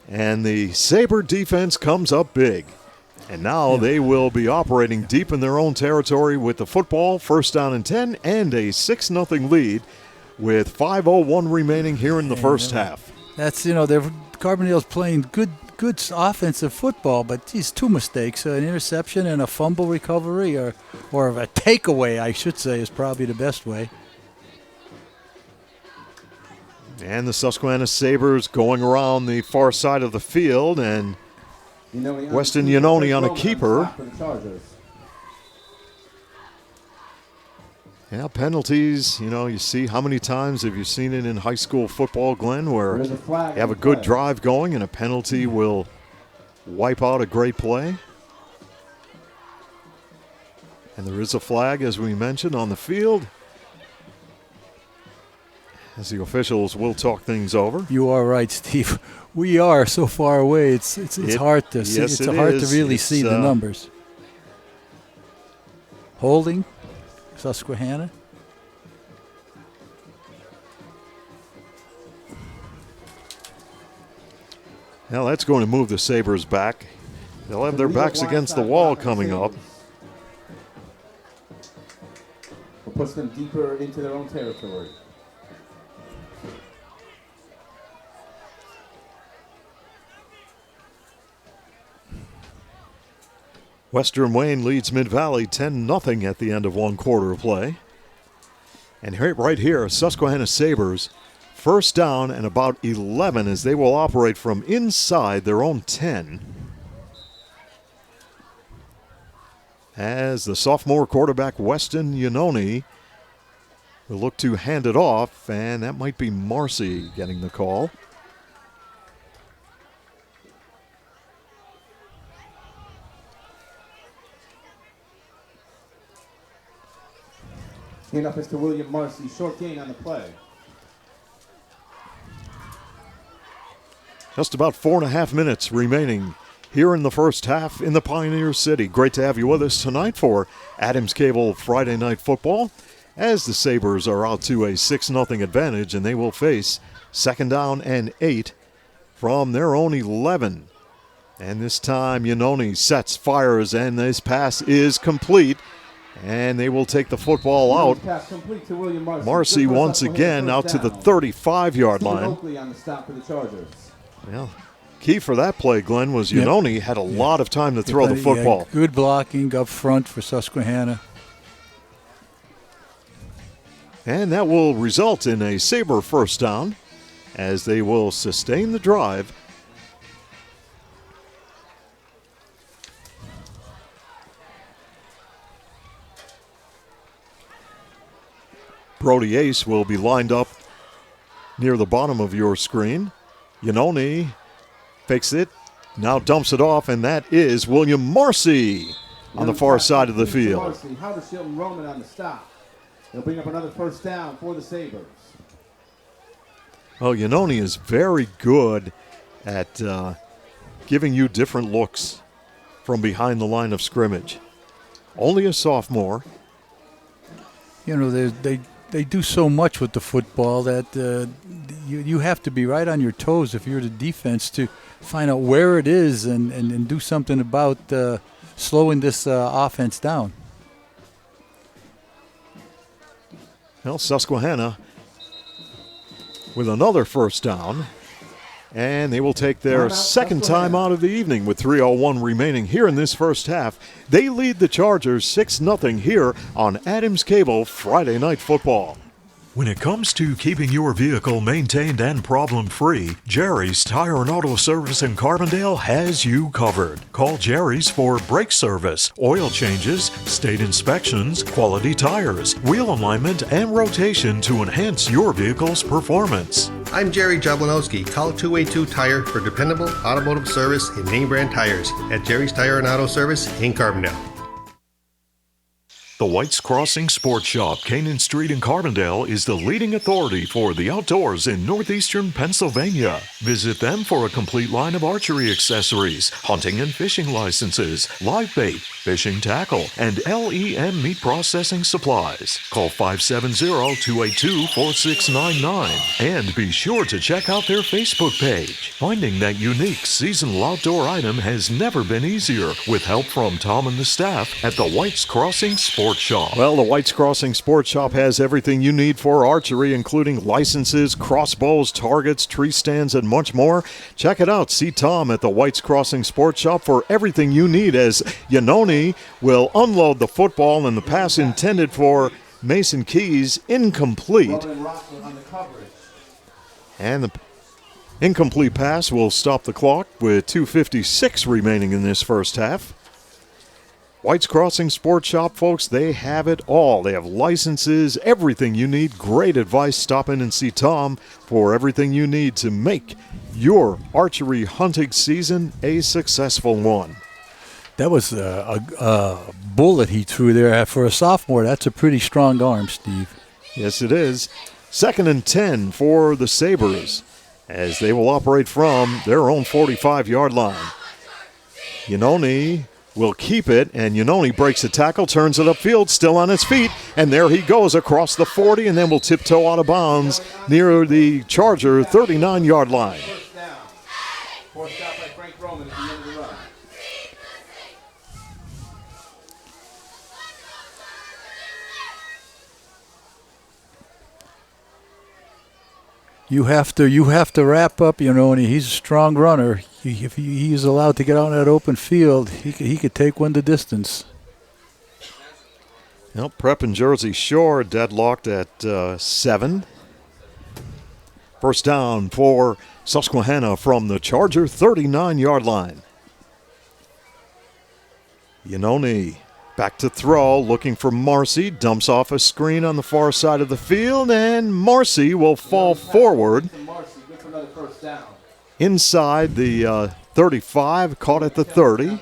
And the Sabre defense comes up big. And now they will be operating deep in their own territory with the football, 1st down and 10, and a 6-0 lead with 5:01 remaining here in the first half. That's, Carbondale's playing good offensive football, but geez, 2 mistakes, an interception and a fumble recovery, or a takeaway, I should say, is probably the best way. And the Susquehanna Sabres going around the far side of the field, and Weston Iannone on a keeper. Yeah, penalties, you see how many times have you seen it in high school football, Glenn, where you have a good drive going and a penalty will wipe out a great play? And there is a flag, as we mentioned, on the field, as the officials will talk things over. You are right, Steve. We are so far away. It's hard to see. Yes, It's hard to really It's, see the numbers. Holding, Susquehanna. Now that's going to move the Sabres back. They'll have their backs against the wall coming up. Will push them deeper into their own territory. Western Wayne leads Mid-Valley 10-0 at the end of one quarter of play. And right here, Susquehanna Sabres, first down and about 11 as they will operate from inside their own 10. As the sophomore quarterback, Weston Yanoni, will look to hand it off, and that might be Marcy getting the call. Hand-off is to William Marcy. Short gain on the play. Just about 4.5 minutes remaining here in the first half in the Pioneer City. Great to have you with us tonight for Adams Cable Friday Night Football, as the Sabres are out to a 6-0 advantage, and they will face second down and 8 from their own 11. And this time, Yanoni sets, fires, and this pass is complete. And they will take the football out. Marcy once again out to the 35-yard line. Well, key for that play, Glenn, was Yanoni had a lot of time to throw the football. Yeah, good blocking up front for Susquehanna. And that will result in a Sabre first down as they will sustain the drive. Brody Ace will be lined up near the bottom of your screen. Yanoni fakes it, now dumps it off, and that is William Marcy on the far side of the field. Marcy, how does Shilton Roman on the stop? They'll bring up another first down for the Sabres. Oh, Yanoni is very good at giving you different looks from behind the line of scrimmage. Only a sophomore. You know, they do so much with the football that you have to be right on your toes if you're the defense to find out where it is and do something about slowing this offense down. Well, Susquehanna with another first down, and they will take their second time out of the evening with 3:01 remaining here in this first half. They lead the Chargers 6-0 here on Adams Cable Friday Night Football. When it comes to keeping your vehicle maintained and problem-free, Jerry's Tire and Auto Service in Carbondale has you covered. Call Jerry's for brake service, oil changes, state inspections, quality tires, wheel alignment, and rotation to enhance your vehicle's performance. I'm Jerry Jablanowski. Call 282 Tire for dependable automotive service and name brand tires at Jerry's Tire and Auto Service in Carbondale. The White's Crossing Sports Shop, Canaan Street in Carbondale, is the leading authority for the outdoors in northeastern Pennsylvania. Visit them for a complete line of archery accessories, hunting and fishing licenses, live bait, fishing tackle, and LEM meat processing supplies. Call 570-282-4699. And be sure to check out their Facebook page. Finding that unique seasonal outdoor item has never been easier with help from Tom and the staff at the White's Crossing Sports Shop. Well, the White's Crossing Sports Shop has everything you need for archery, including licenses, crossbows, targets, tree stands, and much more. Check it out. See Tom at the White's Crossing Sports Shop for everything you need, as Yanoni will unload the football and the pass intended for Mason Keys incomplete. And the incomplete pass will stop the clock with 2:56 remaining in this first half. White's Crossing Sports Shop, folks, they have it all. They have licenses, everything you need. Great advice. Stop in and see Tom for everything you need to make your archery hunting season a successful one. That was a bullet he threw there. For a sophomore, that's a pretty strong arm, Steve. Yes, it is. 2nd and 10 for the Sabres as they will operate from their own 45-yard line. Yanoni will keep it, and Yanoni breaks the tackle, turns it upfield, still on his feet, and there he goes across the 40 and then will tiptoe out of bounds near the Charger 39-yard line. First down. Forced out by Frank Roman at the end of the run. You have to wrap up, and he's a strong runner. If he's allowed to get out in that open field, he could take one the distance. Well, Prep and Jersey Shore deadlocked at 7. First down for Susquehanna from the Charger 39-yard line. Yanoni back to throw, looking for Marcy. Dumps off a screen on the far side of the field, and Marcy will fall forward inside the 35, caught at the 30.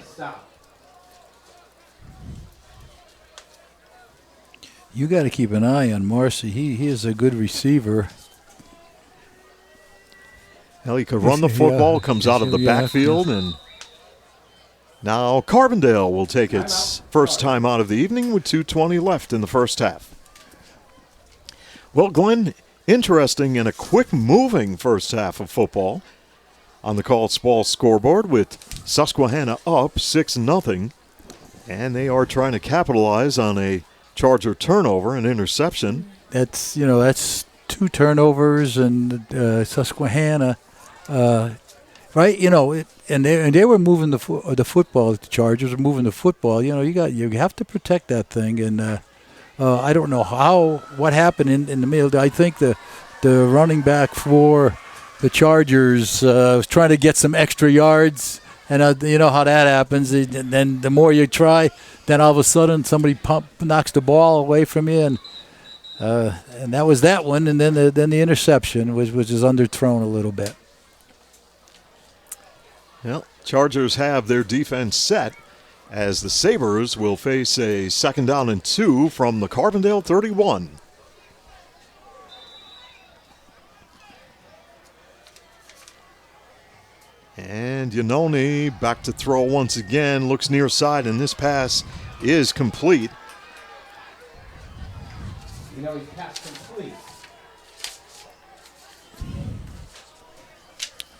You got to keep an eye on Marcy. He is a good receiver. Well, he could run the football, comes out of the backfield, and now Carbondale will take its first time out of the evening with 2:20 left in the first half. Well, Glenn, interesting and a quick-moving first half of football on the College Ball scoreboard with Susquehanna up 6-0, and they are trying to capitalize on a Charger turnover, an interception. That's 2 turnovers, and Susquehanna, right? And they were moving the football. The Chargers were moving the football. You have to protect that thing. And I don't know what happened in the middle. I think the running back for the Chargers was trying to get some extra yards, and you know how that happens. And then the more you try, then all of a sudden somebody knocks the ball away from you, and that was that one. And then the interception was just underthrown a little bit. Well, Chargers have their defense set as the Sabres will face a 2nd down and 2 from the Carbondale 31. And Yanoni back to throw once again, looks near side, and this pass is complete. He's pass complete.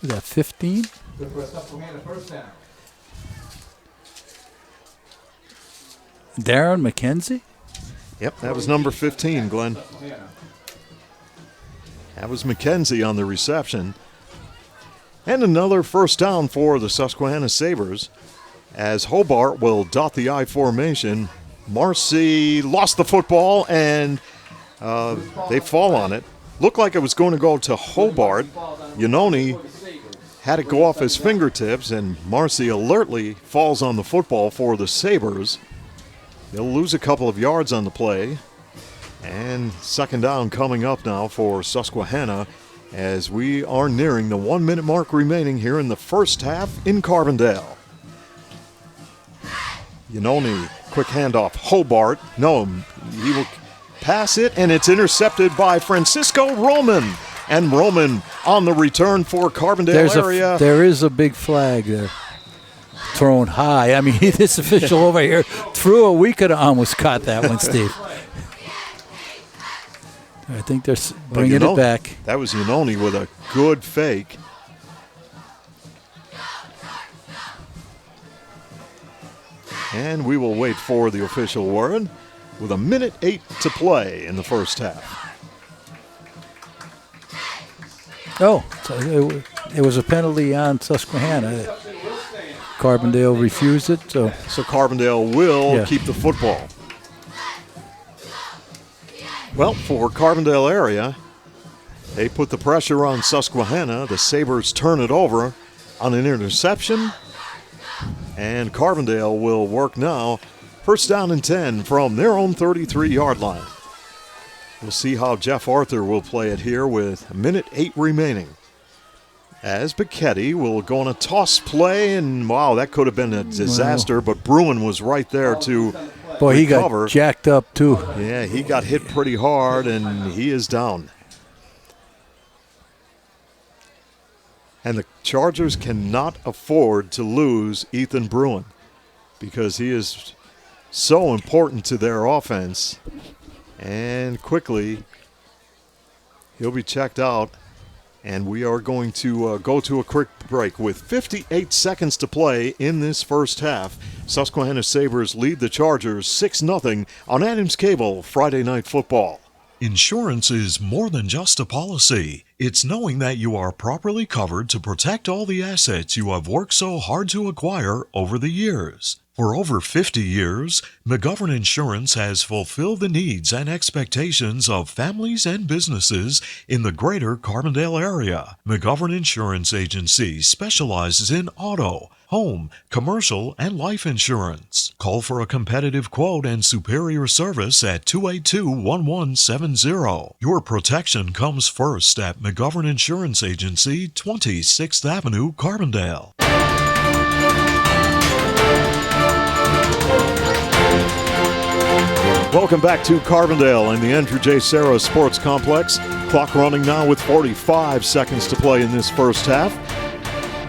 Is that 15? Good for a Susquehanna first down. Darren McKenzie? Yep, that was number 15, Glenn. That was McKenzie on the reception. And another first down for the Susquehanna Sabres as Hobart will dot the I formation. Marcy lost the football, and they fall on it. Looked like it was going to go to Hobart. Yanoni had it go off his fingertips, and Marcy alertly falls on the football for the Sabres. They'll lose a couple of yards on the play. And 2nd down coming up now for Susquehanna as we are nearing the 1-minute mark remaining here in the first half in Carbondale. Yanoni, quick handoff. Hobart, no, he will pass it, and it's intercepted by Francisco Roman. And Roman on the return for Carbondale area. There is a big flag there thrown high. I mean, this official over here threw we could have almost caught that one, Steve. I think they're bringing it back. That was Yanoni with a good fake. And we will wait for the official word with 1:08 to play in the first half. Oh, so it was a penalty on Susquehanna. Carbondale refused it. So Carbondale will keep the football. Well, for Carbondale area, they put the pressure on Susquehanna. The Sabres turn it over on an interception. And Carbondale will work now. First down and 10 from their own 33-yard line. We'll see how Jeff Arthur will play it here with 1:08 remaining. As Bicchetti will go on a toss play, and wow, that could have been a disaster, but Bruin was right there to Boy, he recover. got jacked up too. Yeah, he got hit pretty hard, and he is down. And the Chargers cannot afford to lose Ethan Bruin because he is so important to their offense. And quickly, he'll be checked out. And we are going to go to a quick break with 58 seconds to play in this first half. Susquehanna Sabres lead the Chargers 6-0 on Adams Cable Friday Night Football. Insurance is more than just a policy. It's knowing that you are properly covered to protect all the assets you have worked so hard to acquire over the years. For over 50 years, McGovern Insurance has fulfilled the needs and expectations of families and businesses in the greater Carbondale area. McGovern Insurance Agency specializes in auto, home, commercial, and life insurance. Call for a competitive quote and superior service at 282-1170. Your protection comes first at McGovern Insurance Agency, 26th Avenue, Carbondale. Welcome back to Carbondale and the Andrew J. Sarah Sports Complex. Clock running now with 45 seconds to play in this first half.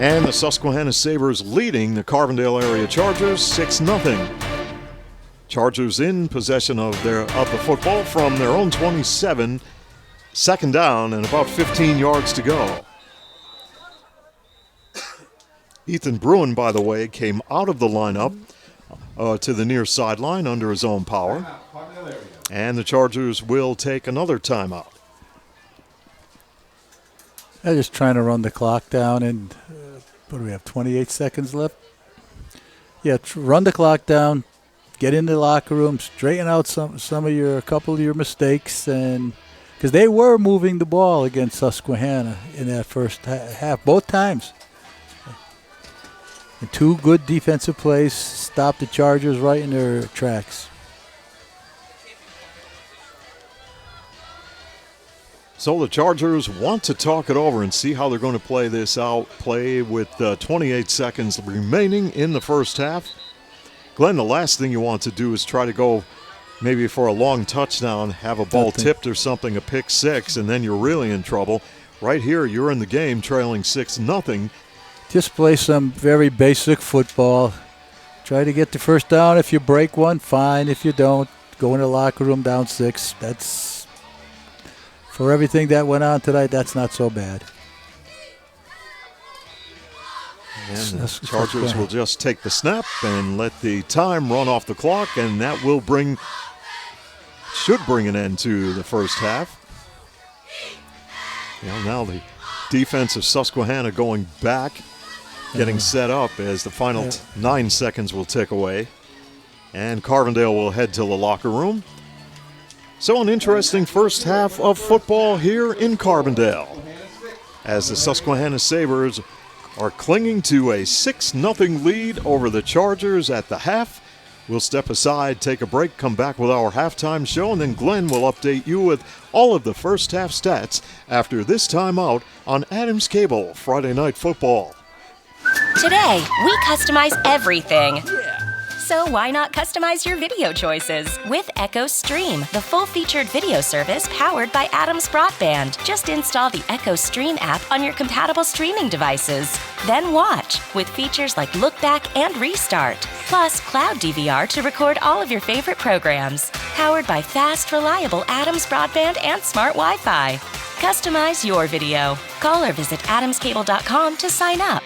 And the Susquehanna Sabres leading the Carbondale area Chargers 6-0. Chargers in possession of the football from their own 27, second down and about 15 yards to go. Ethan Bruin, by the way, came out of the lineup to the near sideline under his own power. And the Chargers will take another timeout. They're just trying to run the clock down, and what do we have, 28 seconds left? Yeah, run the clock down, get in the locker room, straighten out a couple of your mistakes, and because they were moving the ball against Susquehanna in that first half, both times. And two good defensive plays stopped the Chargers right in their tracks. So the Chargers want to talk it over and see how they're going to play this out. Play with 28 seconds remaining in the first half. Glenn, the last thing you want to do is try to go maybe for a long touchdown, have a ball tipped or something, a pick six, and then you're really in trouble. Right here, you're in the game trailing 6-0. Just play some very basic football. Try to get the first down. If you break one, fine. If you don't, go in the locker room down 6. That's, for everything that went on tonight, that's not so bad. And the Chargers will just take the snap and let the time run off the clock, and that will should bring an end to the first half. Well, now the defense of Susquehanna going back, getting set up as the final 9 seconds will tick away. And Carbondale will head to the locker room. So an interesting first half of football here in Carbondale, as the Susquehanna Sabres are clinging to a 6-0 lead over the Chargers at the half. We'll step aside, take a break, come back with our halftime show, and then Glenn will update you with all of the first half stats after this timeout on Adams Cable Friday Night Football. Today, we customize everything. So why not customize your video choices with Echo Stream, the full-featured video service powered by Adams Broadband. Just install the Echo Stream app on your compatible streaming devices. Then watch with features like Look Back and Restart, plus Cloud DVR to record all of your favorite programs. Powered by fast, reliable Adams Broadband and smart Wi-Fi. Customize your video. Call or visit adamscable.com to sign up.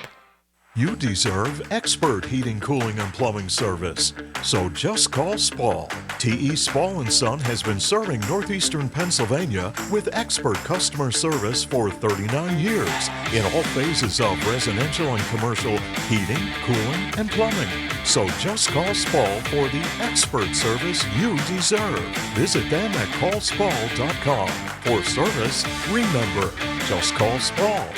You deserve expert heating, cooling, and plumbing service. So just call Spall. T.E. Spall & Son has been serving northeastern Pennsylvania with expert customer service for 39 years in all phases of residential and commercial heating, cooling, and plumbing. So just call Spall for the expert service you deserve. Visit them at callspall.com. For service, remember, just call Spall.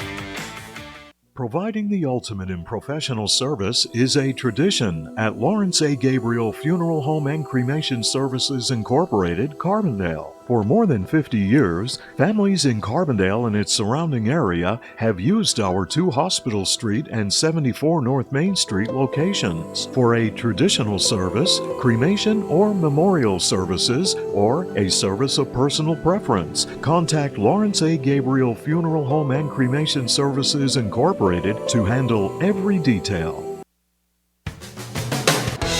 Providing the ultimate in professional service is a tradition at Lawrence A. Gabriel Funeral Home and Cremation Services Incorporated, Carbondale. For more than 50 years, families in Carbondale and its surrounding area have used our 2 Hospital Street and 74 North Main Street locations for a traditional service, cremation or memorial services, or a service of personal preference. Contact Lawrence A. Gabriel Funeral Home and Cremation Services Incorporated to handle every detail.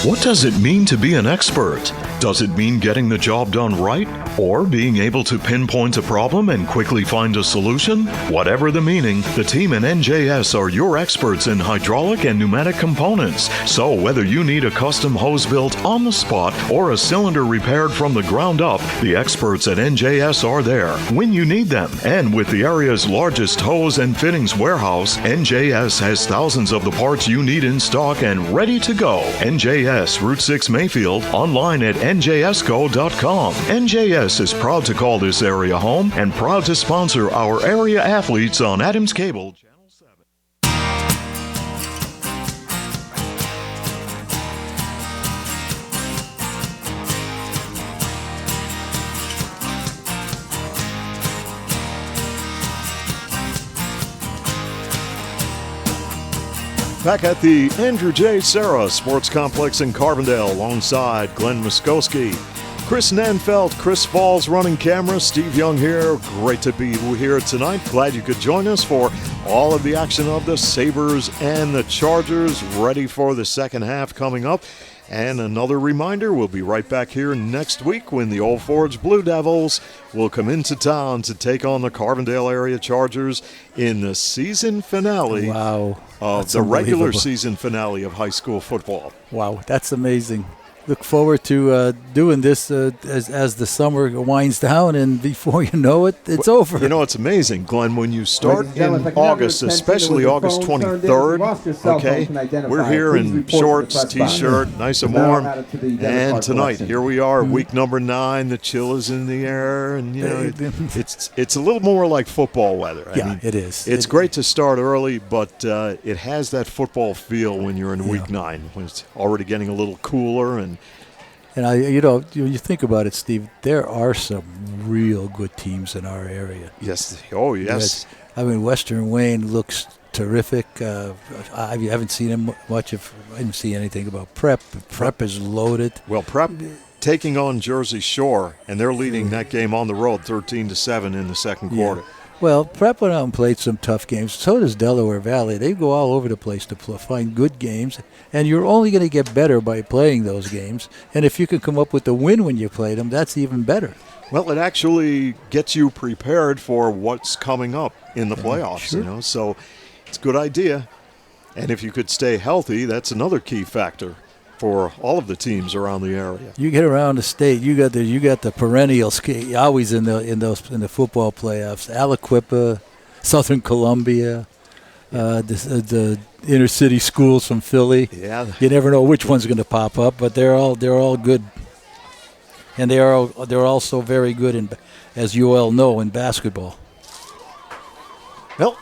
What does it mean to be an expert? Does it mean getting the job done right? Or being able to pinpoint a problem and quickly find a solution? Whatever the meaning, the team in NJS are your experts in hydraulic and pneumatic components. So whether you need a custom hose built on the spot or a cylinder repaired from the ground up, the experts at NJS are there when you need them. And with the area's largest hose and fittings warehouse, NJS has thousands of the parts you need in stock and ready to go. NJS, Route 6 Mayfield, online at njsco.com. NJS is proud to call this area home and proud to sponsor our area athletes on Adams Cable Channel 7. Back at the Andrew J. Serra Sports Complex in Carbondale alongside Glenn Muskowski, Chris Nanfeld, Chris Falls running camera, Steve Young here. Great to be here tonight. Glad you could join us for all of the action of the Sabres and the Chargers, ready for the second half coming up. And another reminder, we'll be right back here next week when the Old Forge Blue Devils will come into town to take on the Carbondale area Chargers in the season finale of the regular season finale of high school football. Wow, that's amazing. Look forward to doing this as the summer winds down, and before you know it, it's over. You know, it's amazing, Glenn, when you start in August, especially August 23rd, okay, we're here in shorts, T-shirt, nice and warm, and tonight, here we are, week number 9, the chill is in the air, and, you know, it's a little more like football weather. I mean, it is. It's great to start early, but it has that football feel when you're in week 9, when it's already getting a little cooler, and you think about it, Steve, there are some real good teams in our area. Yes. Oh, yes. I mean, Western Wayne looks terrific. I haven't seen him much. I didn't see anything about Prep. Prep is loaded. Well, Prep taking on Jersey Shore, and they're leading that game on the road 13-7 in the second quarter. Well, Prep went out and played some tough games. So does Delaware Valley. They go all over the place to find good games, and you're only going to get better by playing those games. And if you can come up with a win when you play them, that's even better. Well, it actually gets you prepared for what's coming up in the playoffs, sure. you know. So it's a good idea. And if you could stay healthy, that's another key factor for all of the teams around the area. You get around the state, you got the perennials always in the football playoffs. Aliquippa, Southern Columbia, the inner city schools from Philly. Yeah, you never know which one's going to pop up, but they're all good, and they're also very good as you all know, in basketball. Well,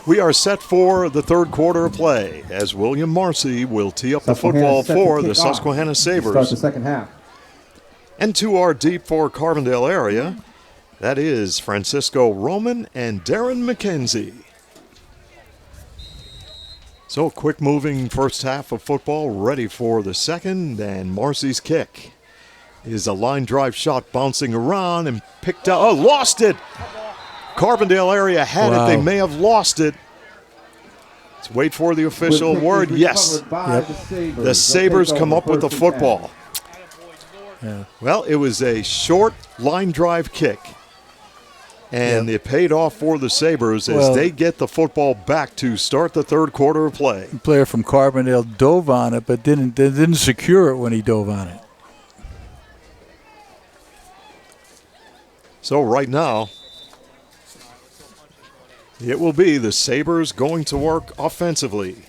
we are set for the third quarter of play as William Marcy will tee up the football for the Susquehanna Sabres. Start the second half. And to our deep for Carbondale area, that is Francisco Roman and Darren McKenzie. So quick moving first half of football, ready for the second, and Marcy's kick is a line drive shot bouncing around and picked up. Oh, lost it! Carbondale area had it. They may have lost it. Let's wait for the official word. Yes. The Sabres come up with the football. Yeah. Well, it was a short line drive kick. And it paid off for the Sabres as they get the football back to start the third quarter of play. The player from Carbondale dove on it, but didn't secure it when he dove on it. So right now, it will be the Sabres going to work offensively.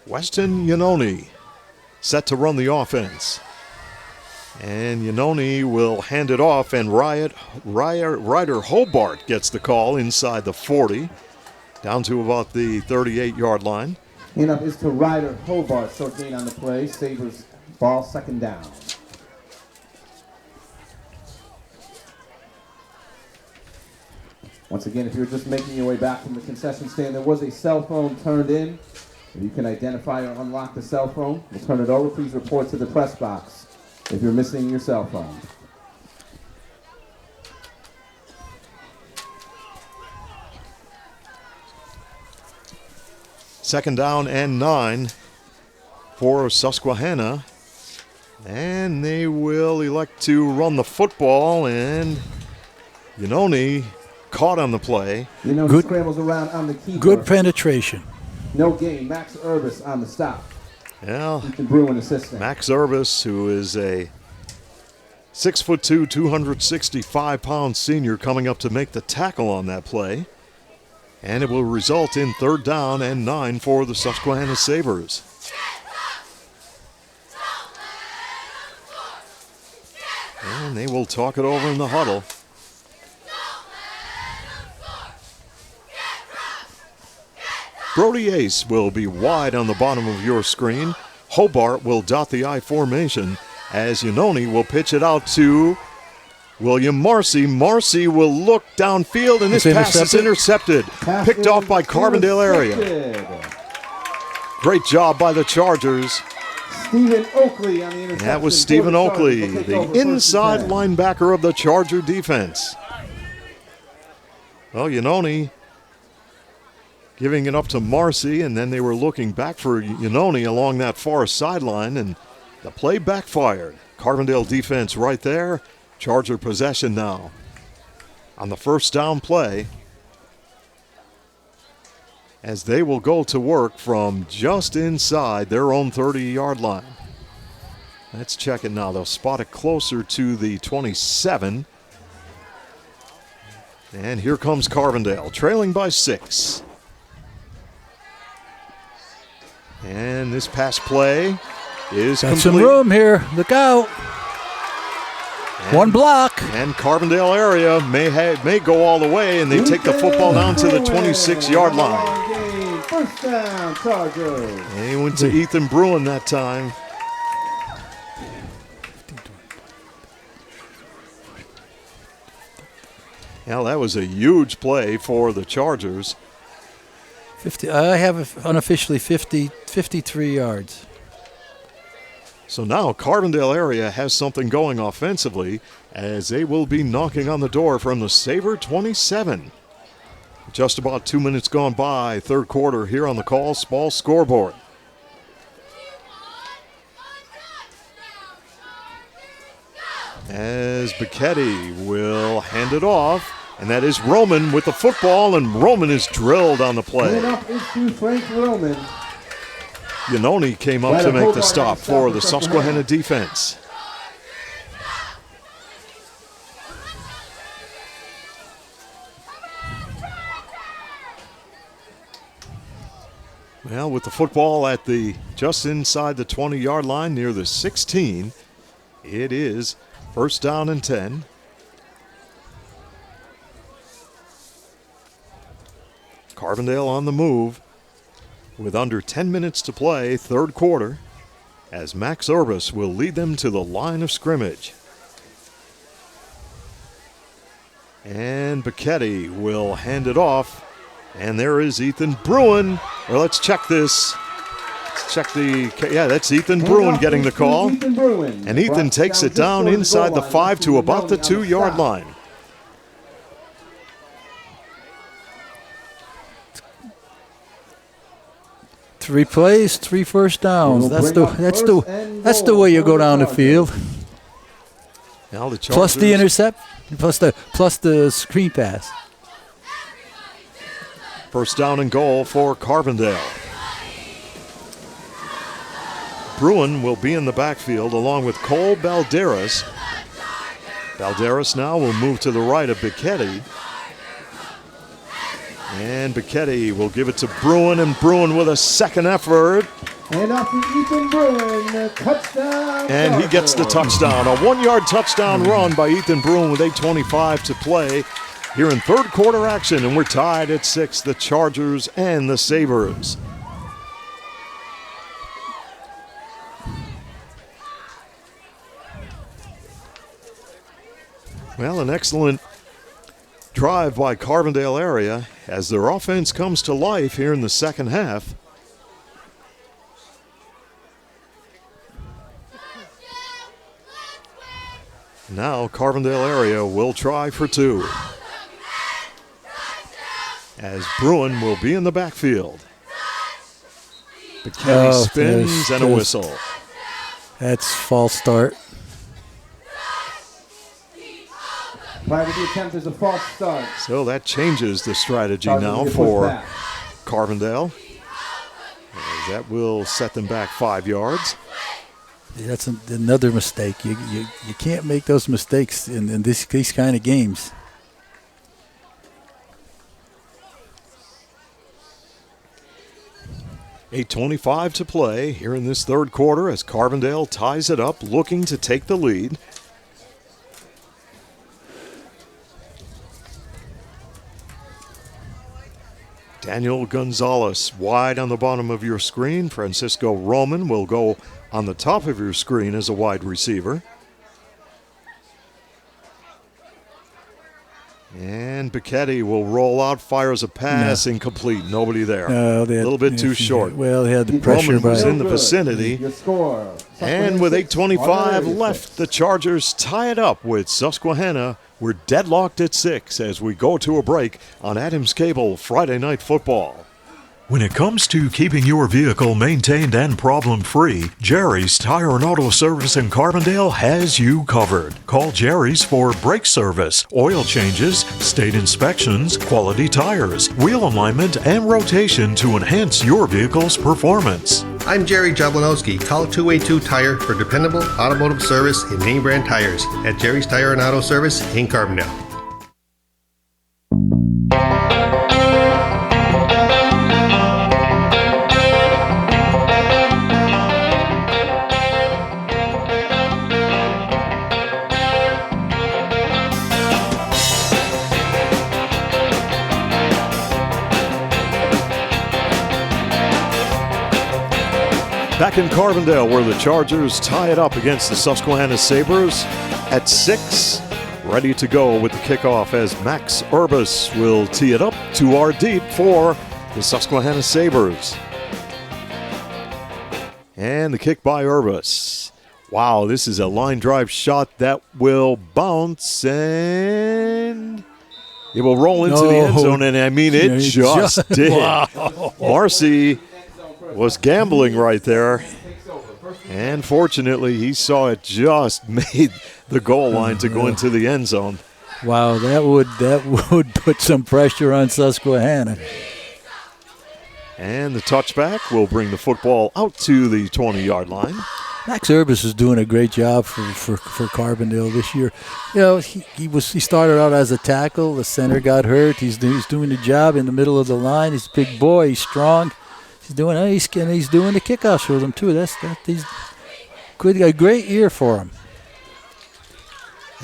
Weston Yanoni set to run the offense. And Yanoni will hand it off, and Ryder Hobart gets the call inside the 40, down to about the 38-yard line. Handoff is to Ryder Hobart. Short gain on the play. Sabres ball, second down. Once again, if you're just making your way back from the concession stand, there was a cell phone turned in. If you can identify or unlock the cell phone, we'll turn it over. Please report to the press box if you're missing your cell phone. Second down and 9 for Susquehanna. And they will elect to run the football, and Iannone caught on the play. Good scrambles around on the keeper. Good penetration. No gain. Max Urbis on the stop. Yeah. Ethan Bruin assistant. Max Urbis, who is a 6'2", 265-pound senior, coming up to make the tackle on that play. And it will result in third down and 9 for the Susquehanna Sabres. And they will talk it over in the huddle. Brody Ace will be wide on the bottom of your screen. Hobart will dot the I formation as Iannone will pitch it out to William Marcy. Marcy will look downfield, and this pass is intercepted. Picked off by Carbondale area. Great job by the Chargers. Stephen Oakley on the interception. That was Stephen Oakley, the inside linebacker of the Charger defense. Well, Iannone giving it up to Marcy, and then they were looking back for Iannone along that far sideline, and the play backfired. Carbondale defense right there. Charger possession now on the first down play, as they will go to work from just inside their own 30-yard line. Let's check it now. They'll spot it closer to the 27. And here comes Carbondale, trailing by 6. And this pass play is Got complete. some room here. Look out. One block. And Carbondale area may go all the way, and they take the football down to the 26-yard line. First down, Chargers. And he went to Ethan Bruin that time. Now that was a huge play for the Chargers. I have unofficially 53 yards. So now Carbondale area has something going offensively, as they will be knocking on the door from the Sabre 27. Just about 2 minutes gone by, third quarter here on the Call Ball scoreboard. As Becchetti will hand it off, and that is Roman with the football, and Roman is drilled on the play. Up is to Frank Roman. Iannone came up to make the stop for the Susquehanna defense. Well, with the football at just inside the 20-yard line near the 16, it is first down and 10. Carbondale on the move with under 10 minutes to play, third quarter, as Max Urbis will lead them to the line of scrimmage. And Becchetti will hand it off, and there is Ethan Bruin. Or let's check this. Let's check that's Ethan Bruin getting the call. And Ethan takes it down inside the 5 to about the 2-yard line. Three plays, 3 first downs. That's the way you go down the field. Now the Chargers, plus the intercept, plus the screen pass. First down and goal for Carbondale. Bruin will be in the backfield along with Cole Balderas. Balderas now will move to the right of Becchetti. And Becchetti will give it to Bruin, and Bruin with a second effort. And off to Ethan Bruin, touchdown. And he gets the touchdown. A 1-yard touchdown run by Ethan Bruin with 8:25 to play here in third quarter action. And we're tied at 6, the Chargers and the Sabres. Well, an excellent drive by Carbondale area as their offense comes to life here in the second half. Now Carbondale area will try for two, as Bruin will be in the backfield. McKinney spins and a whistle. That's false start. Prior to the attempt is a false start. So that changes the strategy now for Carbondale. As that will set them back 5 yards. That's another mistake. You can't make those mistakes in these kind of games. $8:25 to play here in this third quarter as Carbondale ties it up, looking to take the lead. Daniel Gonzalez wide on the bottom of your screen. Francisco Roman will go on the top of your screen as a wide receiver. And Bichetti will roll out, fires a pass, incomplete. Nobody there. A little bit too short. Well, they had the pressure. Roman was in the vicinity. And with 8:25 left, the Chargers tie it up with Susquehanna. We're deadlocked at 6 as we go to a break on Adams Cable Friday Night Football. When it comes to keeping your vehicle maintained and problem-free, Jerry's Tire and Auto Service in Carbondale has you covered. Call Jerry's for brake service, oil changes, state inspections, quality tires, wheel alignment, and rotation to enhance your vehicle's performance. I'm Jerry Jablanowski. Call 282 Tire for dependable automotive service in name brand tires at Jerry's Tire and Auto Service in Carbondale. Back in Carbondale, where the Chargers tie it up against the Susquehanna Sabres at 6. Ready to go with the kickoff as Max Urbis will tee it up to our deep for the Susquehanna Sabres. And the kick by Urbis. Wow, this is a line drive shot that will bounce and it will roll into the end zone. And I mean, it just did. Wow. Marcy was gambling right there, and fortunately he saw it just made the goal line to go into the end zone. Wow, that would put some pressure on Susquehanna. And the touchback will bring the football out to the 20-yard line. Max Urbis is doing a great job for Carbondale this year. You know, he started out as a tackle. The center got hurt. He's doing the job in the middle of the line. He's a big boy. He's strong. He's doing the kickoffs for them too. He's good. A great year for him.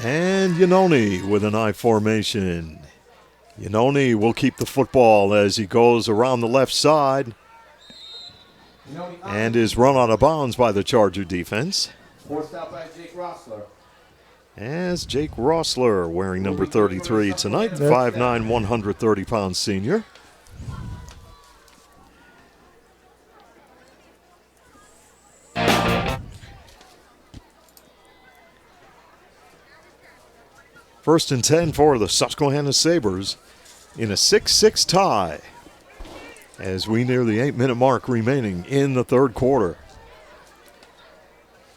And Yanoni with an I formation. Yanoni will keep the football as he goes around the left side and is run out of bounds by the Charger defense. Forced out by Jake Rossler. As Jake Rossler, wearing number 33 tonight, 5'9", 130-pound senior. First and 10 for the Susquehanna Sabres in a 6-6 tie as we near the 8-minute mark remaining in the third quarter.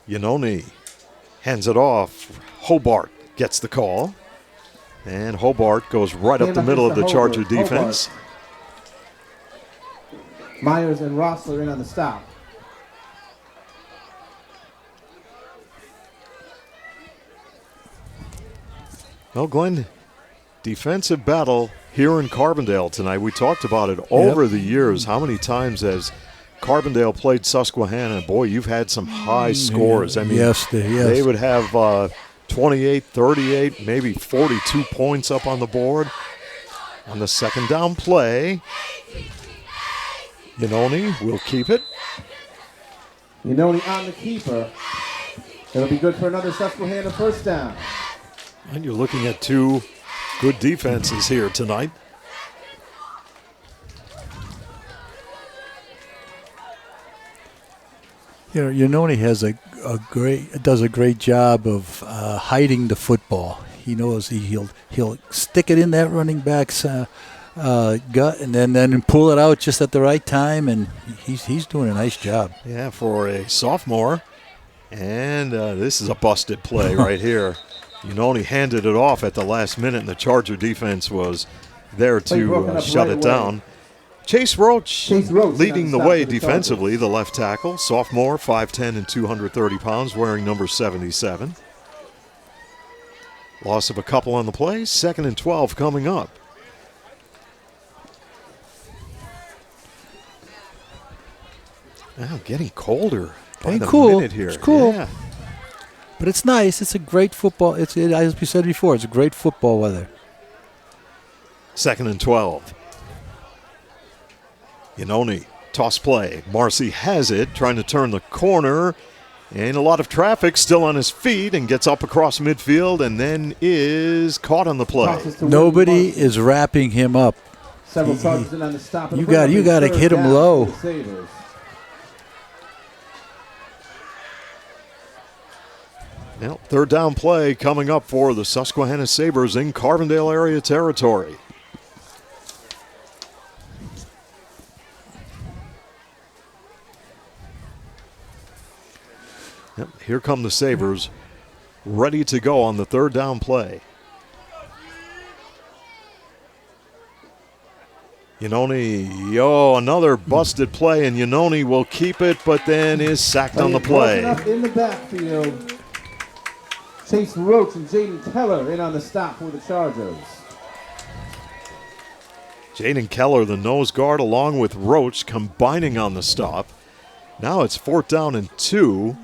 Yanoni hands it off. Hobart gets the call. And Hobart goes right up the middle of the Charger defense. Myers and Rossler in on the stop. Well, Glenn, defensive battle here in Carbondale tonight. We talked about it over the years. How many times has Carbondale played Susquehanna? Boy, you've had some high scores. I mean, they would have 28, 38, maybe 42 points up on the board. On the second down play, Yanoni will keep it. Yanoni on the keeper. It'll be good for another Susquehanna first down. And you're looking at two good defenses here tonight. You know, Yanoni has does a great job of hiding the football. He knows he'll stick it in that running back's gut and then pull it out just at the right time, and he's doing a nice job. Yeah, for a sophomore. And this is a busted play right here. Yanoni handed it off at the last minute, and the Charger defense was there to shut it down. Chase Roach leading the way defensively, the left tackle, sophomore, 5'10" and 230 pounds, wearing number 77. Loss of a couple on the play, 2nd and 12 coming up. Now getting colder by the minute here. It's cool. Yeah. But it's nice. It's a great football. As we said before, it's a great football weather. 2nd and 12. Yanoni, toss play. Marcy has it, trying to turn the corner. And a lot of traffic, still on his feet, and gets up across midfield and then is caught on the play. Nobody is wrapping him up. Several charges in on the stop. You got to hit him low. Now, 3rd down play coming up for the Susquehanna Sabres in Carbondale area territory. Yep, here come the Sabres, ready to go on the 3rd down play. Yanoni, another busted play, and Yanoni will keep it, but then is sacked on the play. Up in the backfield. Chase Roach and Jaden Keller in on the stop for the Chargers. Jaden Keller, the nose guard, along with Roach, combining on the stop. Now it's 4th down and 2,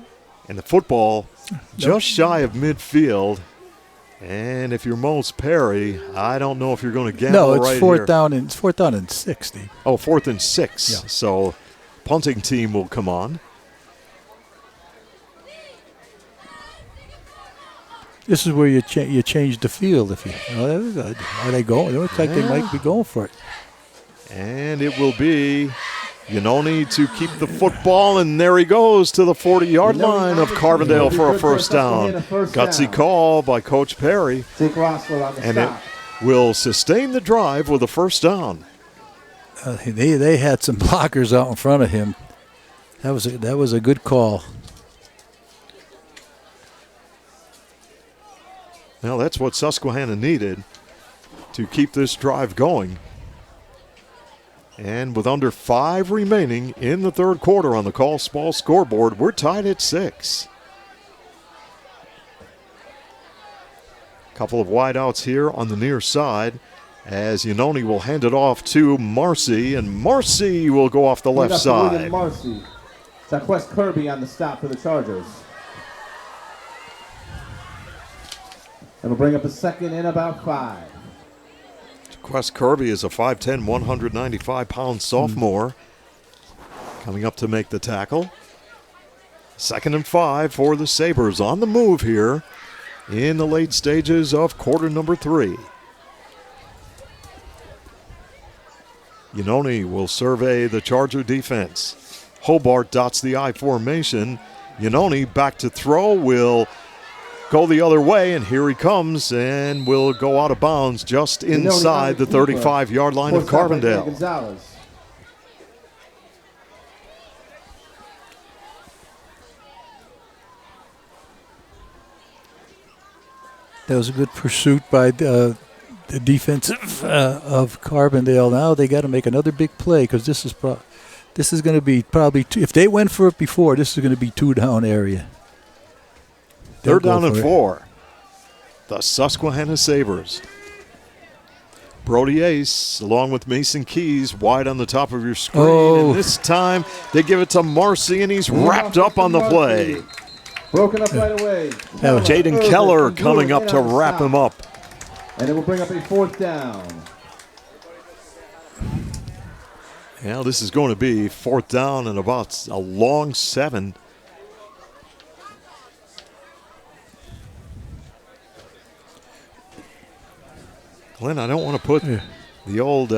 and the football just shy of midfield. And if you're Mose Perry, I don't know if you're going to gamble right here. No, it's 4th down and 60. Oh, 4th and 6. Yeah. So punting team will come on. This is where you change the field. Are they going? It looks like they might be going for it. And it will be Yanoni to keep the football, and there he goes to the 40-yard line of Carbondale for a 1st down. Gutsy call by Coach Perry. And it will sustain the drive with a 1st down. They had some blockers out in front of him. That was a good call. Now that's what Susquehanna needed to keep this drive going. And with under 5 remaining in the 3rd quarter on the Call Small scoreboard, we're tied at 6. Couple of wideouts here on the near side as Yanoni will hand it off to Marcy, and Marcy will go off the left side. Marcy. Jaquez Kirby on the stop for the Chargers. And we'll bring up a 2nd and about 5. Jaquez Kirby is a 5'10", 195-pound sophomore coming up to make the tackle. 2nd and 5 for the Sabres on the move here in the late stages of quarter number 3. Yanoni will survey the Charger defense. Hobart dots the I formation. Yanoni back to throw, will go the other way, and here he comes, and will go out of bounds just inside the 35-yard line of Carbondale. That was a good pursuit by the defensive of Carbondale. Now they got to make another big play, because this is going to be probably if they went for it before, this is going to be 2-down area. 3rd down and 4. The Susquehanna Sabres. Brody Ace, along with Mason Keys, wide on the top of your screen. And this time they give it to Marcy, and he's wrapped up on the play. Broken up right away. Jaden Keller coming up to wrap him up. And it will bring up a 4th down. Now this is going to be 4th down and about a long 7. Glenn, I don't want to put the old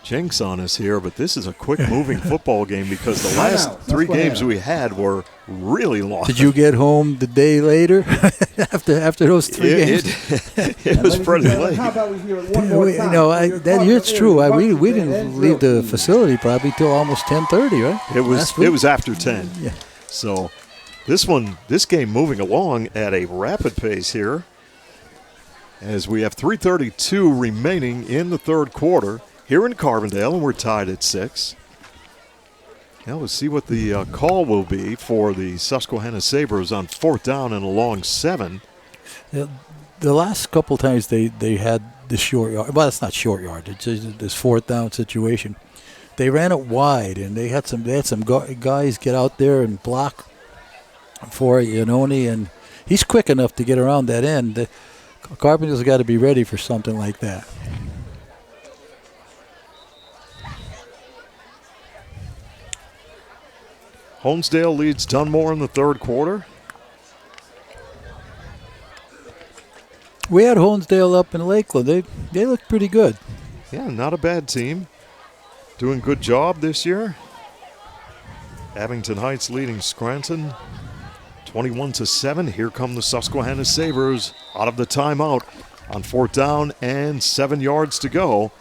jinx on us here, but this is a quick-moving football game because the last three games we had were really long. Did you get home the day later after those three games? It was pretty late. How about we hear it one more time? It's true. We didn't leave the facility probably till almost 10:30, right? It was after 10. Yeah. So this game moving along at a rapid pace here as we have 3:32 remaining in the third quarter here in Carbondale, and we're tied at 6. Now we'll see what the call will be for the Susquehanna Sabres on 4th down and a long 7. The last couple times they had the short yard. Well, it's not short yard. It's just this 4th down situation. They ran it wide, and they had some guys get out there and block for Iannone, and he's quick enough to get around that end. Carbondale's got to be ready for something like that. Honesdale leads Dunmore in the third quarter. We had Honesdale up in Lakeland. They look pretty good. Yeah, not a bad team. Doing a good job this year. Abington Heights leading Scranton 21-7. Here come the Susquehanna Sabres out of the timeout on 4th down and 7 yards to go.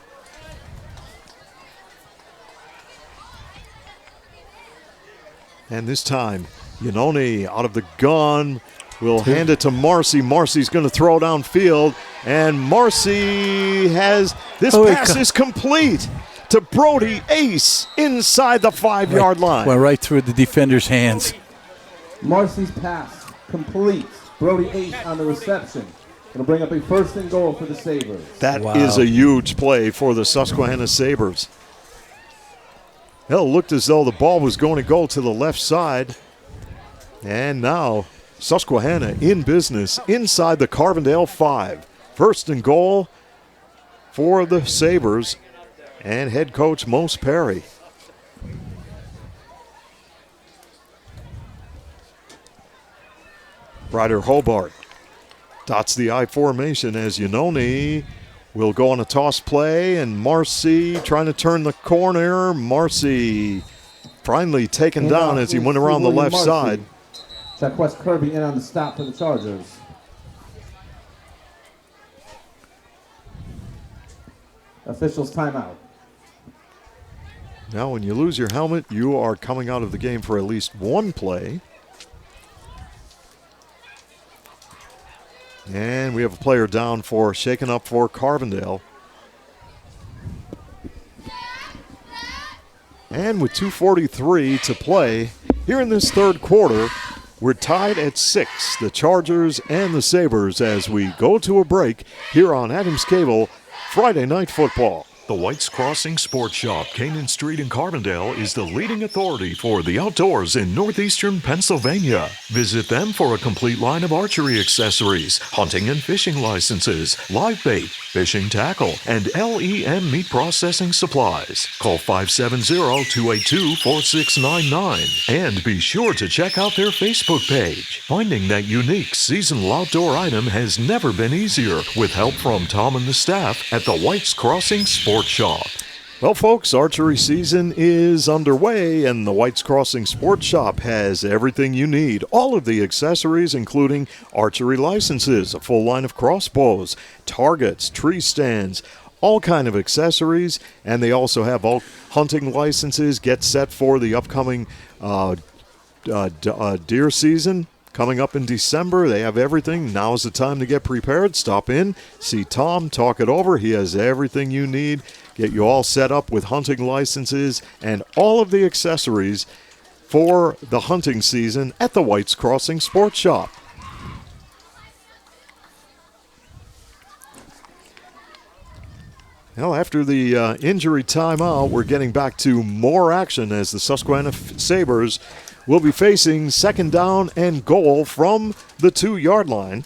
And this time, Iannone out of the gun will hand it to Marcy. Marcy's going to throw downfield, and Marcy has this pass is complete to Brody Ace inside the 5-yard line. Went right through the defender's hands. Marcy's pass complete. Brody Ace on the reception. Going to bring up a 1st and goal for the Sabres. That is a huge play for the Susquehanna Sabres. It looked as though the ball was going to go to the left side. And now Susquehanna in business inside the Carbondale 5. 1st and goal for the Sabres and head coach Mose Perry. Ryder Hobart dots the I formation as Iannone will go on a toss play, and Marcy trying to turn the corner. Marcy finally taken down as he went around the left side. Jaquez Kirby in on the stop for the Chargers. Officials timeout. Now when you lose your helmet, you are coming out of the game for at least one play. And we have a player down for shaken up for Carbondale. And with 2:43 to play here in this third quarter, we're tied at 6, the Chargers and the Sabres, as we go to a break here on Adams Cable Friday Night Football. The White's Crossing Sports Shop, Canaan Street in Carbondale, is the leading authority for the outdoors in northeastern Pennsylvania. Visit them for a complete line of archery accessories, hunting and fishing licenses, live bait, fishing tackle, and LEM meat processing supplies. Call 570-282-4699 and be sure to check out their Facebook page. Finding that unique seasonal outdoor item has never been easier with help from Tom and the staff at the White's Crossing Sports Shop. Well, folks, archery season is underway, and the White's Crossing Sports Shop has everything you need. All of the accessories, including archery licenses, a full line of crossbows, targets, tree stands, all kind of accessories, and they also have all hunting licenses. Get set for the upcoming deer season. Coming up in December, they have everything. Now's the time to get prepared. Stop in, see Tom, talk it over. He has everything you need. Get you all set up with hunting licenses and all of the accessories for the hunting season at the White's Crossing Sports Shop. Well, after the injury timeout, we're getting back to more action as the Susquehanna Sabres will be facing 2nd down and goal from the 2-yard line.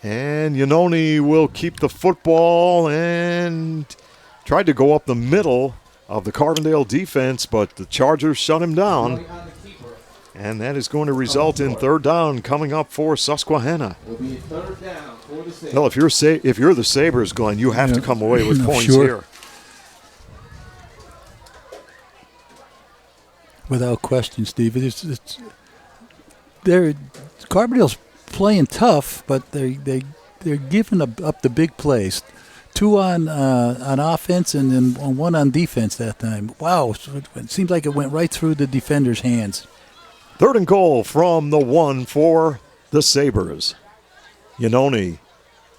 And Iannone will keep the football and tried to go up the middle of the Carbondale defense, but the Chargers shut him down. And that is going to result in third down coming up for Susquehanna. Will be a third down for the Sabres. Well, if you're the Sabres, Glenn, you have to come away with points Sure. here. Without question, Steve. Carbondale's playing tough, but they're giving up the big plays. 2 on offense and then 1 on defense that time. Wow, it seems like it went right through the defender's hands. Third and goal from the 1 for the Sabres. Yanoni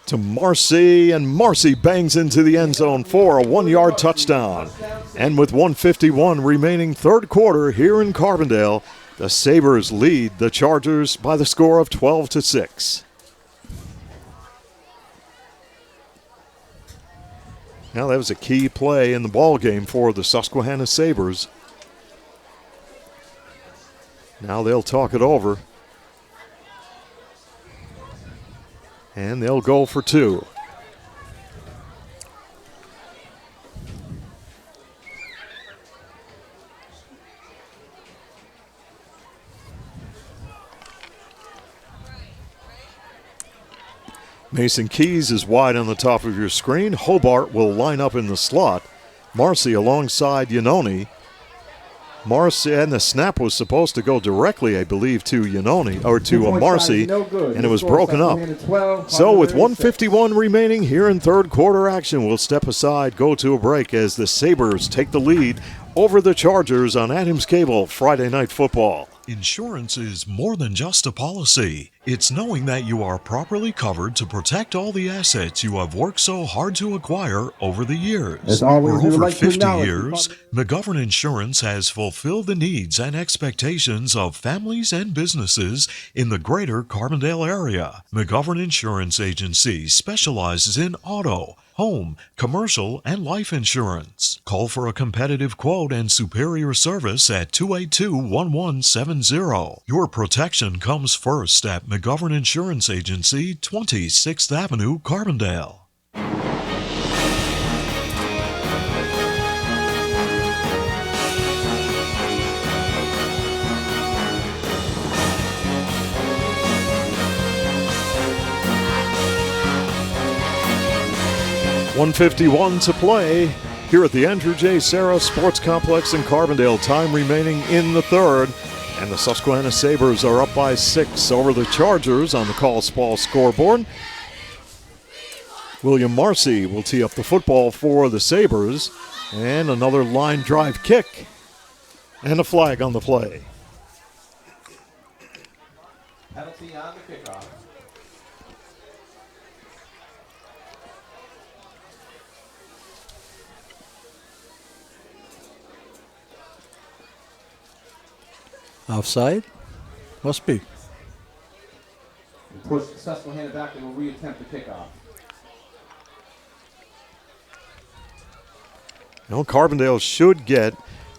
to Marcy, and Marcy bangs into the end zone for a 1-yard touchdown. And with 1:51 remaining third quarter here in Carbondale, the Sabres lead the Chargers by the score of 12-6. Now that was a key play in the ball game for the Susquehanna Sabres. Now they'll talk it over. And they'll go for 2. Mason Keys is wide on the top of your screen. Hobart will line up in the slot. Marcy alongside Yanoni. Marcy, and the snap was supposed to go directly, I believe, to Yanoni, or to Marcy, and it was broken up. So with 1:51 remaining here in third quarter action, we'll step aside, go to a break as the Sabres take the lead over the Chargers on Adams Cable Friday Night Football. Insurance is more than just a policy. It's knowing that you are properly covered to protect all the assets you have worked so hard to acquire over the years. As always, For we would over like to 50 acknowledge years, McGovern Insurance has fulfilled the needs and expectations of families and businesses in the greater Carbondale area. McGovern Insurance Agency specializes in auto, home, commercial, and life insurance. Call for a competitive quote and superior service at 282-1170. Your protection comes first at McGovern Insurance Agency, 26th Avenue, Carbondale. .151 to play here at the Andrew J. Serra Sports Complex in Carbondale. Time remaining in the third. And the Susquehanna Sabres are up by 6 over the Chargers on the Call Ball scoreboard. William Marcy will tee up the football for the Sabres. And another line drive kick. And a flag on the play. Penalty on the kickoff. Offside? Must be. Push Susquehanna back and will reattempt the kickoff. Well, Carbondale should get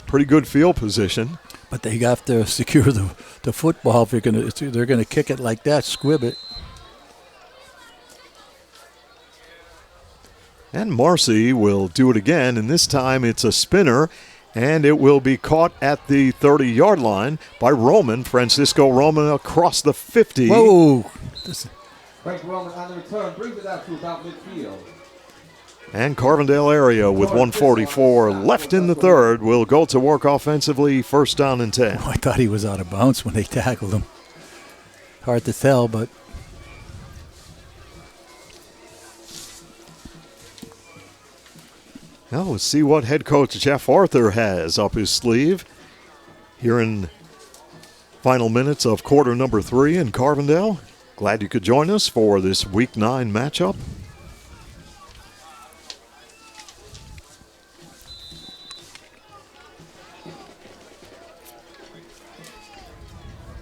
pretty good field position. But they have to secure the football if they're gonna kick it like that, squib it. And Marcy will do it again, and this time it's a spinner, and it will be caught at the 30-yard line by Francisco Roman across the 50. Whoa! Frank Roman on the return brings it out to about midfield. And Carbondale area with 1:44 left in the third will go to work offensively, first down and 10. I thought he was out of bounds when they tackled him. Hard to tell, but Now let's see what head coach Jeff Arthur has up his sleeve here in final minutes of quarter number 3 in Carbondale. Glad you could join us for this Week 9 matchup.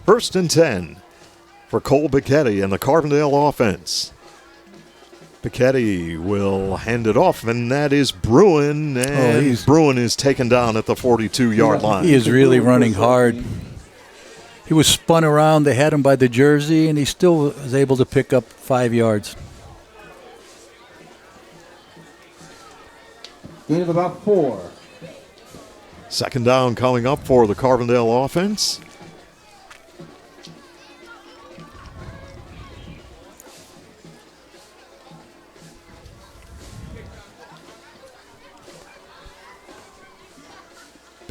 First and 10 for Cole Bichetti and the Carbondale offense. Bichetti will hand it off, and that is Bruin, and Bruin is taken down at the 42-yard line. He is really running hard. He was spun around. They had him by the jersey, and he still was able to pick up 5 yards. Gain of about 4. Second down coming up for the Carbondale offense.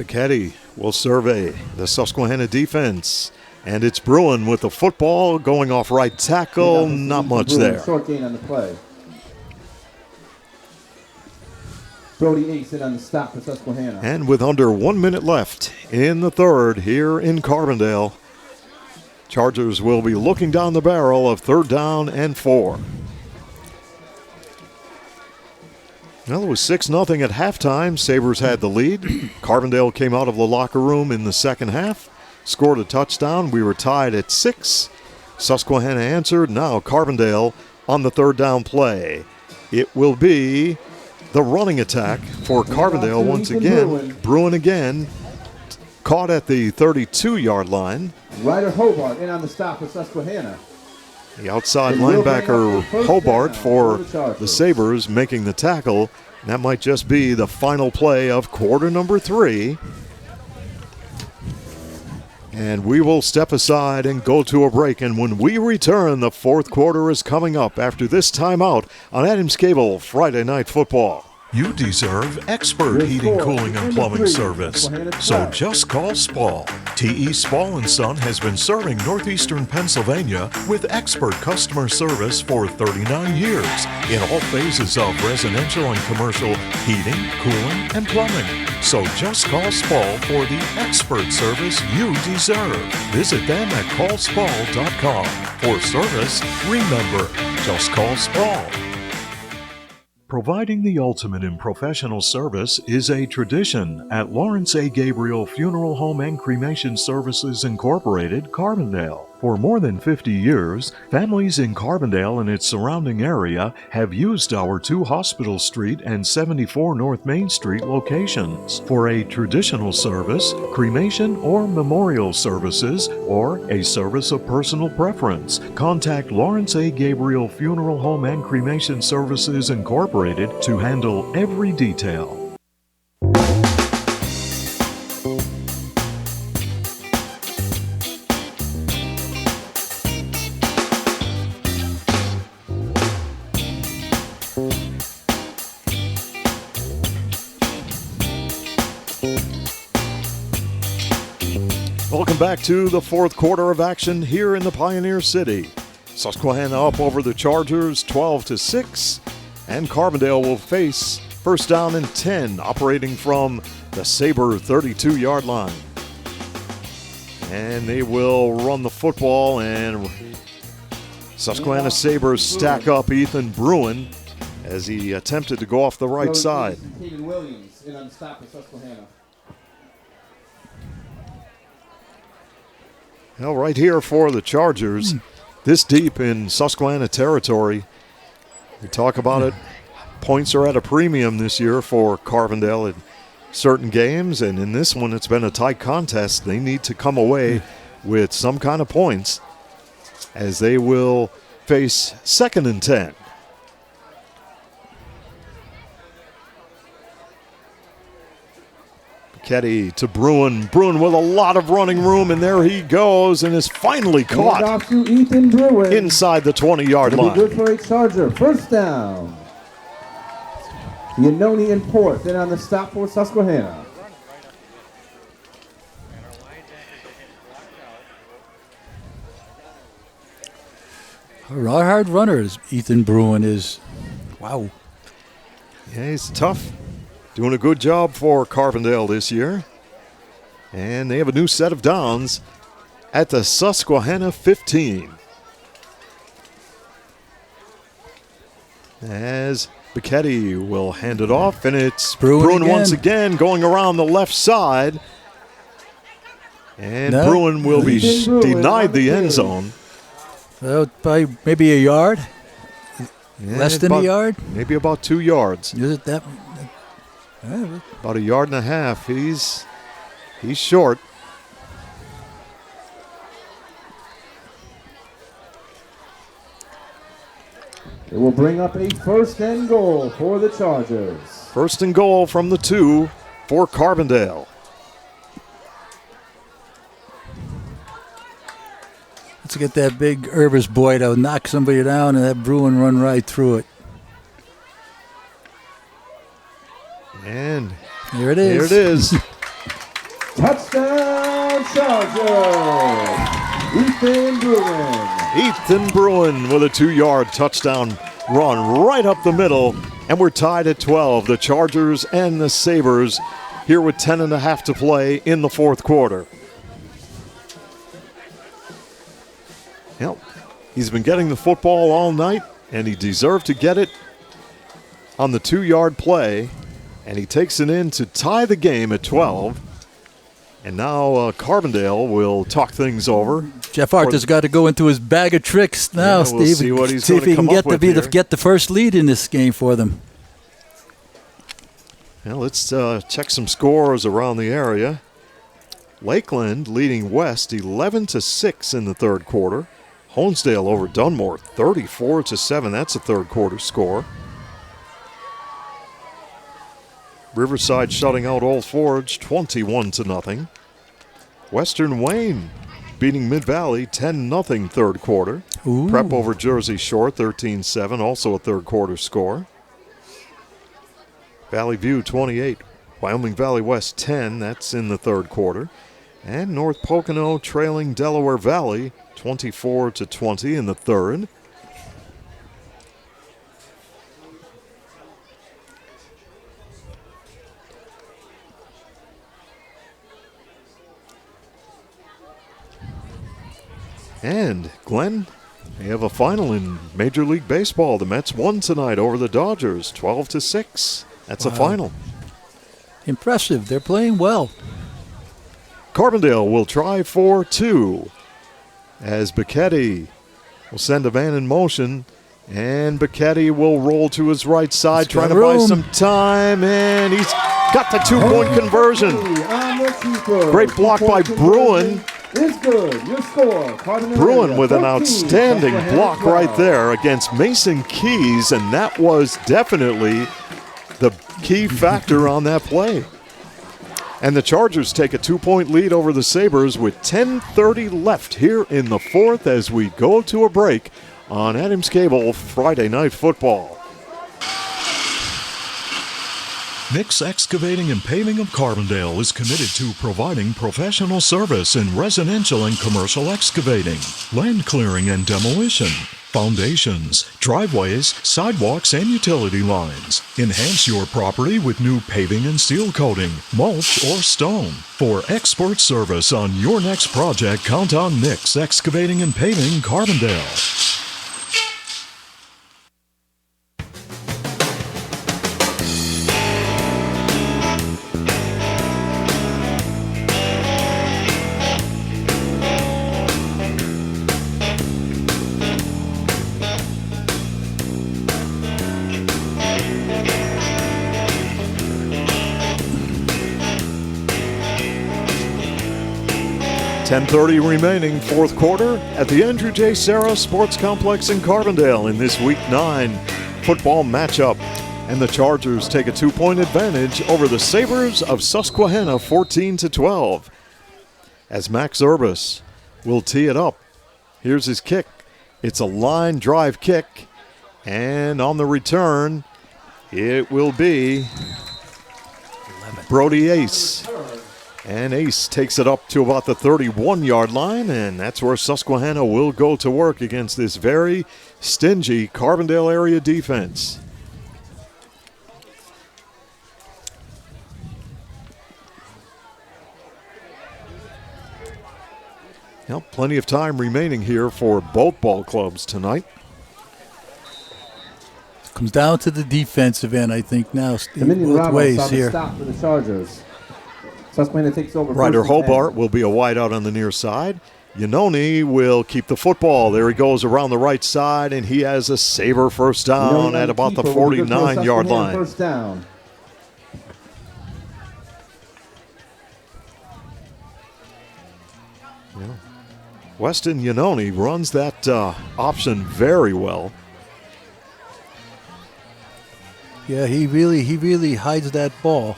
Piketty will survey the Susquehanna defense. And it's Bruin with the football going off right tackle. Not much there. Short gain on the play. Brody Ace in on the stop for Susquehanna. And with under 1 minute left in the third here in Carbondale, Chargers will be looking down the barrel of 3rd down and 4. Well, it was 6-0 at halftime. Sabres had the lead. Carbondale came out of the locker room in the second half, scored a touchdown. We were tied at 6. Susquehanna answered. Now Carbondale on the 3rd down play. It will be the running attack for Carbondale once again. Bruin again, caught at the 32-yard line. Ryder Hobart in on the stop for Susquehanna. The outside linebacker Hobart for the Sabres making the tackle. That might just be the final play of quarter number 3. And we will step aside and go to a break. And when we return, the 4th quarter is coming up after this timeout on Adams Cable Friday Night Football. You deserve expert heating, cooling, and plumbing service. So just call Spall. T.E. Spall & Son has been serving northeastern Pennsylvania with expert customer service for 39 years in all phases of residential and commercial heating, cooling, and plumbing. So just call Spall for the expert service you deserve. Visit them at callspall.com. For service, remember, just call Spall. Providing the ultimate in professional service is a tradition at Lawrence A. Gabriel Funeral Home and Cremation Services Incorporated, Carbondale. For more than 50 years, families in Carbondale and its surrounding area have used our 2 Hospital Street and 74 North Main Street locations for a traditional service, cremation or memorial services, or a service of personal preference. Contact Lawrence A. Gabriel Funeral Home and Cremation Services Incorporated to handle every detail. Welcome back to the 4th quarter of action here in the Pioneer City. Susquehanna up over the Chargers 12-6, and Carbondale will face 1st down and 10 operating from the Sabre 32-yard line. And they will run the football, and Susquehanna Sabres stack up Ethan Bruin as he attempted to go off the right side. Williams in on the stop for Susquehanna. Well, right here for the Chargers, this deep in Susquehanna territory. We talk about it. Points are at a premium this year for Carbondale in certain games, and in this one it's been a tight contest. They need to come away with some kind of points as they will face 2nd and 10. Piketty to Bruin. Bruin with a lot of running room, and there he goes and is finally caught off to Ethan Bruin inside the 20-yard line. Good for a Charger. 1st down. Yanoni and Port then on the stop for Susquehanna. A hard runner, Ethan Bruin is. Wow. Yeah, he's tough. Doing a good job for Carbondale this year. And they have a new set of downs at the Susquehanna 15. As Piketty will hand it off, and it's Bruin once again going around the left side. And Bruin will be denied the end zone. Well, by maybe a yard? Yeah, less than a yard? Maybe about 2 yards. Is it that? About 1.5 yards. He's short. It will bring up a 1st and goal for the Chargers. 1st and goal from the 2 for Carbondale. Let's get that big Urbis boy to knock somebody down and that Bruin run right through it. And here it is. Here it is. Touchdown Chargers! Ethan Bruin. Ethan Bruin with a 2-yard touchdown run right up the middle. And we're tied at 12. The Chargers and the Sabres here with 10.5 to play in the fourth quarter. Yep. He's been getting the football all night, and he deserved to get it on the 2-yard play. And he takes it in to tie the game at 12. And now Carbondale will talk things over. Jeff Hart has got to go into his bag of tricks now, Yeah, Steve. we'll see what he's see if he can gonna come get up with get the first lead in this game for them. Now let's check some scores around the area. Lakeland leading West 11-6 in the third quarter. Honesdale over Dunmore 34-7. That's a third quarter score. Riverside shutting out Old Forge 21-0. Western Wayne beating Mid-Valley 10-0 third quarter. Ooh. Prep over Jersey Shore 13-7, also a third quarter score. Valley View 28, Wyoming Valley West 10, that's in the third quarter. And North Pocono trailing Delaware Valley 24-20 in the third. And Glenn, they have a final in Major League Baseball. The Mets won tonight over the Dodgers, 12-6. That's a final. Impressive. They're playing well. Carbondale will try for 2 as Becchetti will send a man in motion. And Becchetti will roll to his right side, trying to buy some time. And he's got the 2-point conversion. Great block by Bruin. Is good. Your score. Bruin with an outstanding block right there against Mason Keys, and that was definitely the key factor on that play. And the Chargers take a 2-point lead over the Sabres with 10:30 left here in the fourth as we go to a break on Adams Cable Friday Night Football. Mix Excavating and Paving of Carbondale is committed to providing professional service in residential and commercial excavating, land clearing and demolition, foundations, driveways, sidewalks, and utility lines. Enhance your property with new paving and seal coating, mulch, or stone. For expert service on your next project, count on Mix Excavating and Paving Carbondale. .30 remaining, fourth quarter at the Andrew J. Serra Sports Complex in Carbondale in this Week 9 football matchup. And the Chargers take a 2-point advantage over the Sabres of Susquehanna 14-12. As Max Urbis will tee it up. Here's his kick. It's a line drive kick. And on the return, it will be Brody Ace. And Ace takes it up to about the 31-yard line, and that's where Susquehanna will go to work against this very stingy Carbondale area defense. Well, plenty of time remaining here for both ball clubs tonight. Comes down to the defensive end, I think, now, Steve, Dominion both Ramos ways on the here. stop for the Chargers. Susquehanna takes over. Ryder first and 10. Hobart will be a wide out on the near side. Yanoni will keep the football. There he goes around the right side, and he has a saver first down at about the 49-yard line. First down. Yeah. Weston Yanoni runs that option very well. Yeah, he really hides that ball.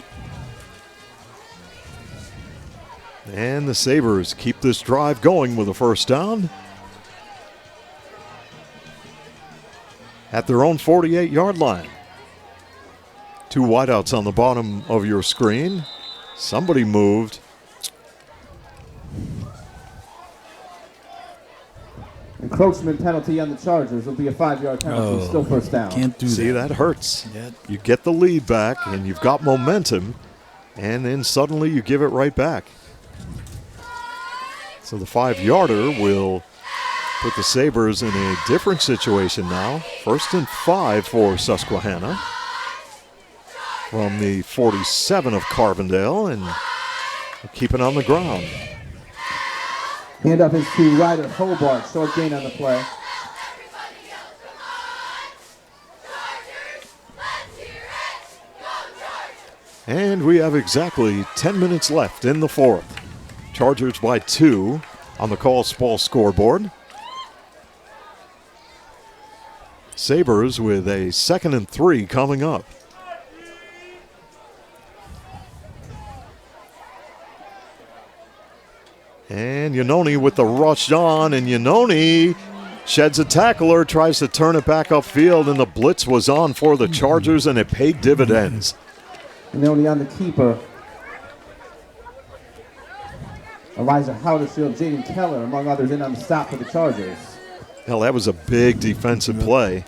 And the Sabres keep this drive going with a first down at their own 48-yard line. 2 wideouts on the bottom of your screen. Somebody moved. Encroachment penalty on the Chargers will be a 5-yard penalty. Still first down. Can't do See, that. that hurts. Yeah. You get the lead back, and you've got momentum, and then suddenly you give it right back. So the 5-yarder will put the Sabres in a different situation now. 1st and 5 for Susquehanna from the 47 of Carbondale, and keep it on the ground. Handoff is to Ryder Hobart. Short gain on the play. And we have exactly 10 minutes left in the 4th. Chargers by 2 on the Call Ball scoreboard. Sabres with a 2nd and 3 coming up. And Iannone with the rush on, and Iannone sheds a tackler, tries to turn it back upfield, and the blitz was on for the Chargers, and it paid dividends. Iannone on the keeper. Elijah Howdersfield, Jaden Keller, among others, in on the stop for the Chargers. Hell, that was a big defensive play.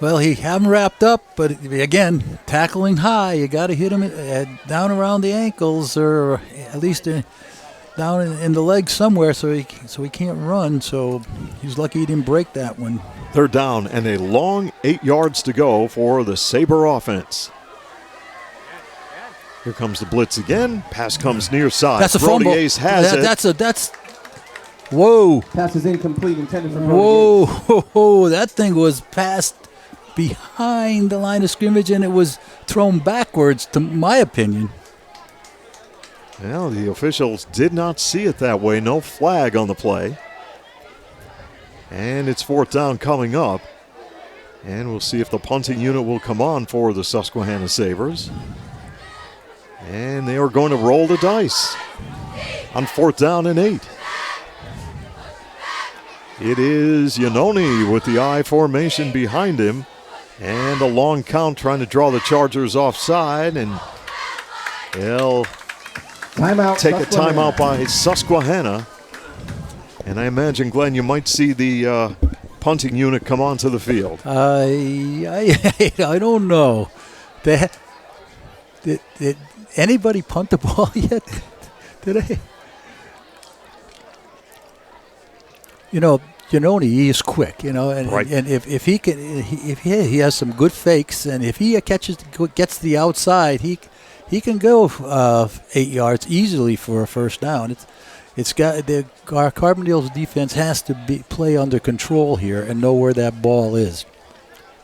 Well, he haven't wrapped up, but again, tackling high, you got to hit him down around the ankles, or at least down in the legs somewhere, so he can't run. So he's lucky he didn't break that one. 3rd down and a long 8 yards to go for the Sabre offense. Here comes the blitz again. Pass comes near side. That's a fumble. Brody has it. That's. Whoa. Pass is incomplete, intended for Whoa. That thing was passed behind the line of scrimmage, and it was thrown backwards, to my opinion. Well, the officials did not see it that way. No flag on the play. And it's 4th down coming up. And we'll see if the punting unit will come on for the Susquehanna Sabres. And they are going to roll the dice on 4th down and 8. It is Iannone with the I formation behind him. And a long count trying to draw the Chargers offside. And they'll take a timeout by Susquehanna. And I imagine, Glenn, you might see the punting unit come onto the field. I don't know. Did anybody punt the ball yet today? Iannone, he is quick, and, right. And if he can, if he has some good fakes, and if he gets the outside, he can go 8 yards easily for a first down. Our Carbondale's defense has to play under control here and know where that ball is.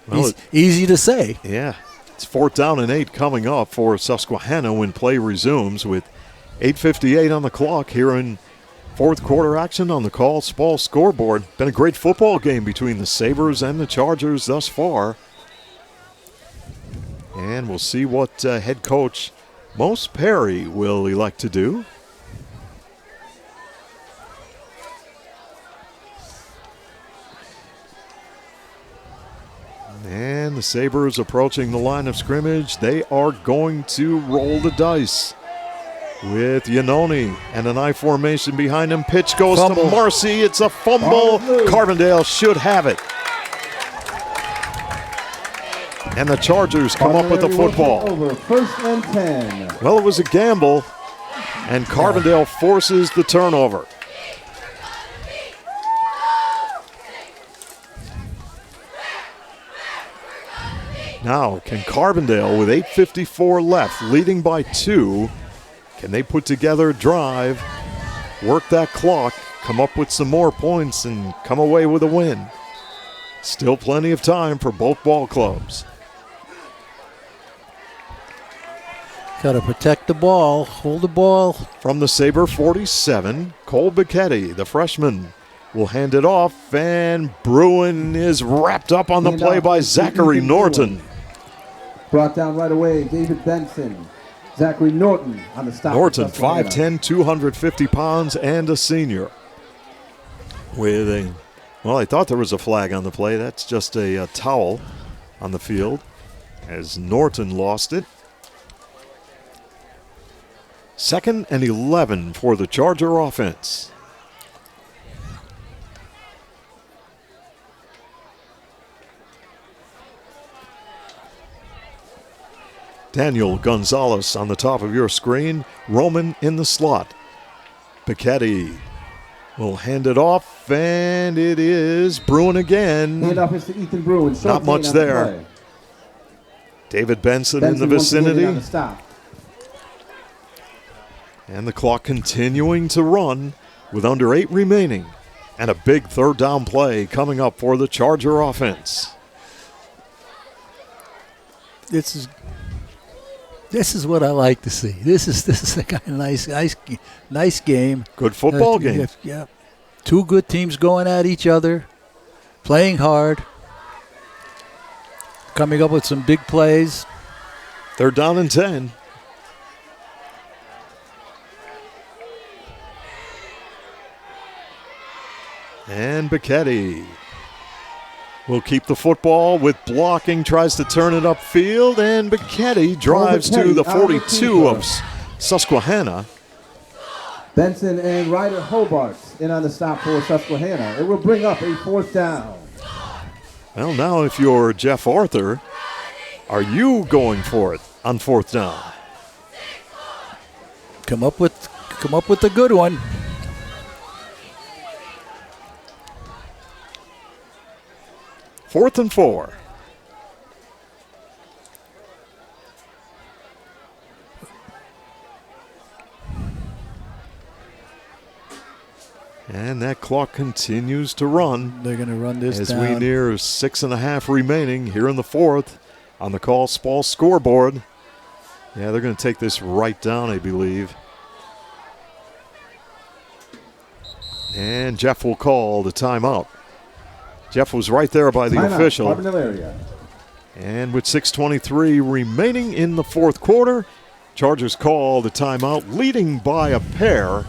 Well, easy to say. Yeah, it's 4th down and 8 coming up for Susquehanna when play resumes with 8:58 on the clock here in 4th quarter action on the Call Ball scoreboard. Been a great football game between the Sabres and the Chargers thus far. And we'll see what head coach Mose Perry will elect to do. And the Sabres approaching the line of scrimmage. They are going to roll the dice with Iannone and an I formation behind him. Pitch goes to Marcy. It's a fumble. Carbondale should have it. And the Chargers come up with the football. Over 1st and 10. Well, it was a gamble, and Carbondale forces the turnover. Now, can Carbondale, with 8:54 left, leading by 2, can they put together a drive, work that clock, come up with some more points, and come away with a win? Still plenty of time for both ball clubs. Got to protect the ball, hold the ball. From the Sabre 47, Cole Bicchetti, the freshman, will hand it off, and Bruin is wrapped up on the play by Zachary Norton. Brought down right away, David Benson. Zachary Norton on the stop. Norton, 5'10", 250 pounds, and a senior. I thought there was a flag on the play. That's just a towel on the field as Norton lost it. 2nd and 11 for the Charger offense. Daniel Gonzalez on the top of your screen. Roman in the slot. Pichetti will hand it off, and it is Bruin again. Handoff is to Ethan Bruin. Not much there. David Benson in the vicinity. On the stop. And the clock continuing to run with under 8 remaining. And a big third down play coming up for the Charger offense. This is what I like to see. This is a kind of nice game. Good football game. Yeah. Two good teams going at each other, playing hard, coming up with some big plays. They're down and 10. And Pichetti will keep the football with blocking, tries to turn it upfield, and Pichetti drives to the 42 of Susquehanna. Benson and Ryder Hobart in on the stop for Susquehanna. It will bring up a 4th down. Well, now if you're Jeff Arthur, are you going for it on 4th down? Come up with a good one. Fourth and 4. And that clock continues to run. They're going to run this as down. we near 6.5 remaining here in the 4th on the Call Spall scoreboard. Yeah, they're going to take this right down, I believe. And Jeff will call the timeout. Jeff was right there by the official. Carbondale area. And with 6:23 remaining in the 4th quarter, Chargers call the timeout, leading by a pair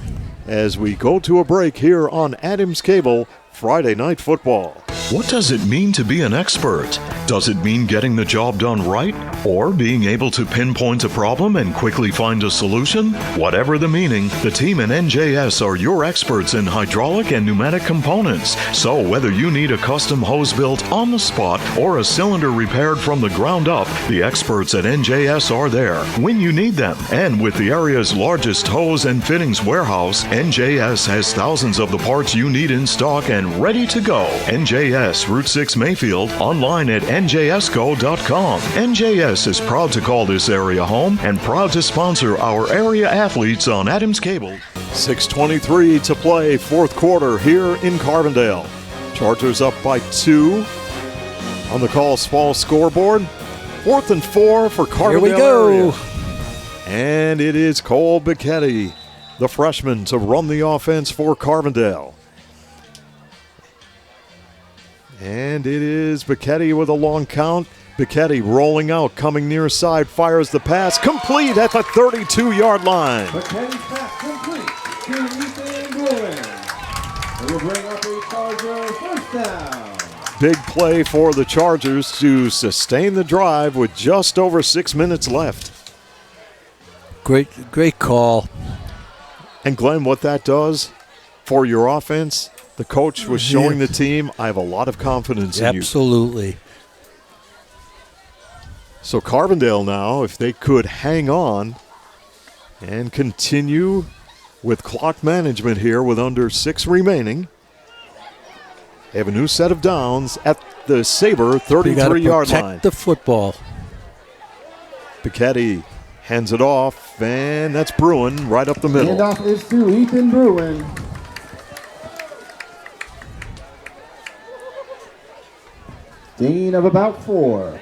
as we go to a break here on Adams Cable Friday Night Football. What does it mean to be an expert? Does it mean getting the job done right? Or being able to pinpoint a problem and quickly find a solution? Whatever the meaning, the team in NJS are your experts in hydraulic and pneumatic components. So whether you need a custom hose built on the spot or a cylinder repaired from the ground up, the experts at NJS are there when you need them. And with the area's largest hose and fittings warehouse, NJS has thousands of the parts you need in stock and ready to go. NJS, Route 6 Mayfield, online at njsco.com. NJS is proud to call this area home and proud to sponsor our area athletes on Adams Cable. 6:23 to play, 4th quarter here in Carbondale. Chargers up by 2 on the Call Spall scoreboard. 4th and 4 for Carbondale. Here we go. Area. And it is Cole Pichetti, the freshman, to run the offense for Carbondale. And it is Pichetti with a long count. Pichetti rolling out, coming near side, fires the pass, complete at the 32-yard line. Pichetti's pass complete to Ethan Bruin. It will bring up a Charger 1st down. Big play for the Chargers to sustain the drive with just over 6 minutes left. Great call. And Glenn, what that does for your offense, the coach was showing the team, I have a lot of confidence in you. Absolutely. So Carbondale now, if they could hang on and continue with clock management here with under 6 remaining. They have a new set of downs at the Sabre 33-yard line. Protect the football. Pichetti hands it off, and that's Bruin right up the middle. Handoff is to Ethan Bruin. Gain of about 4.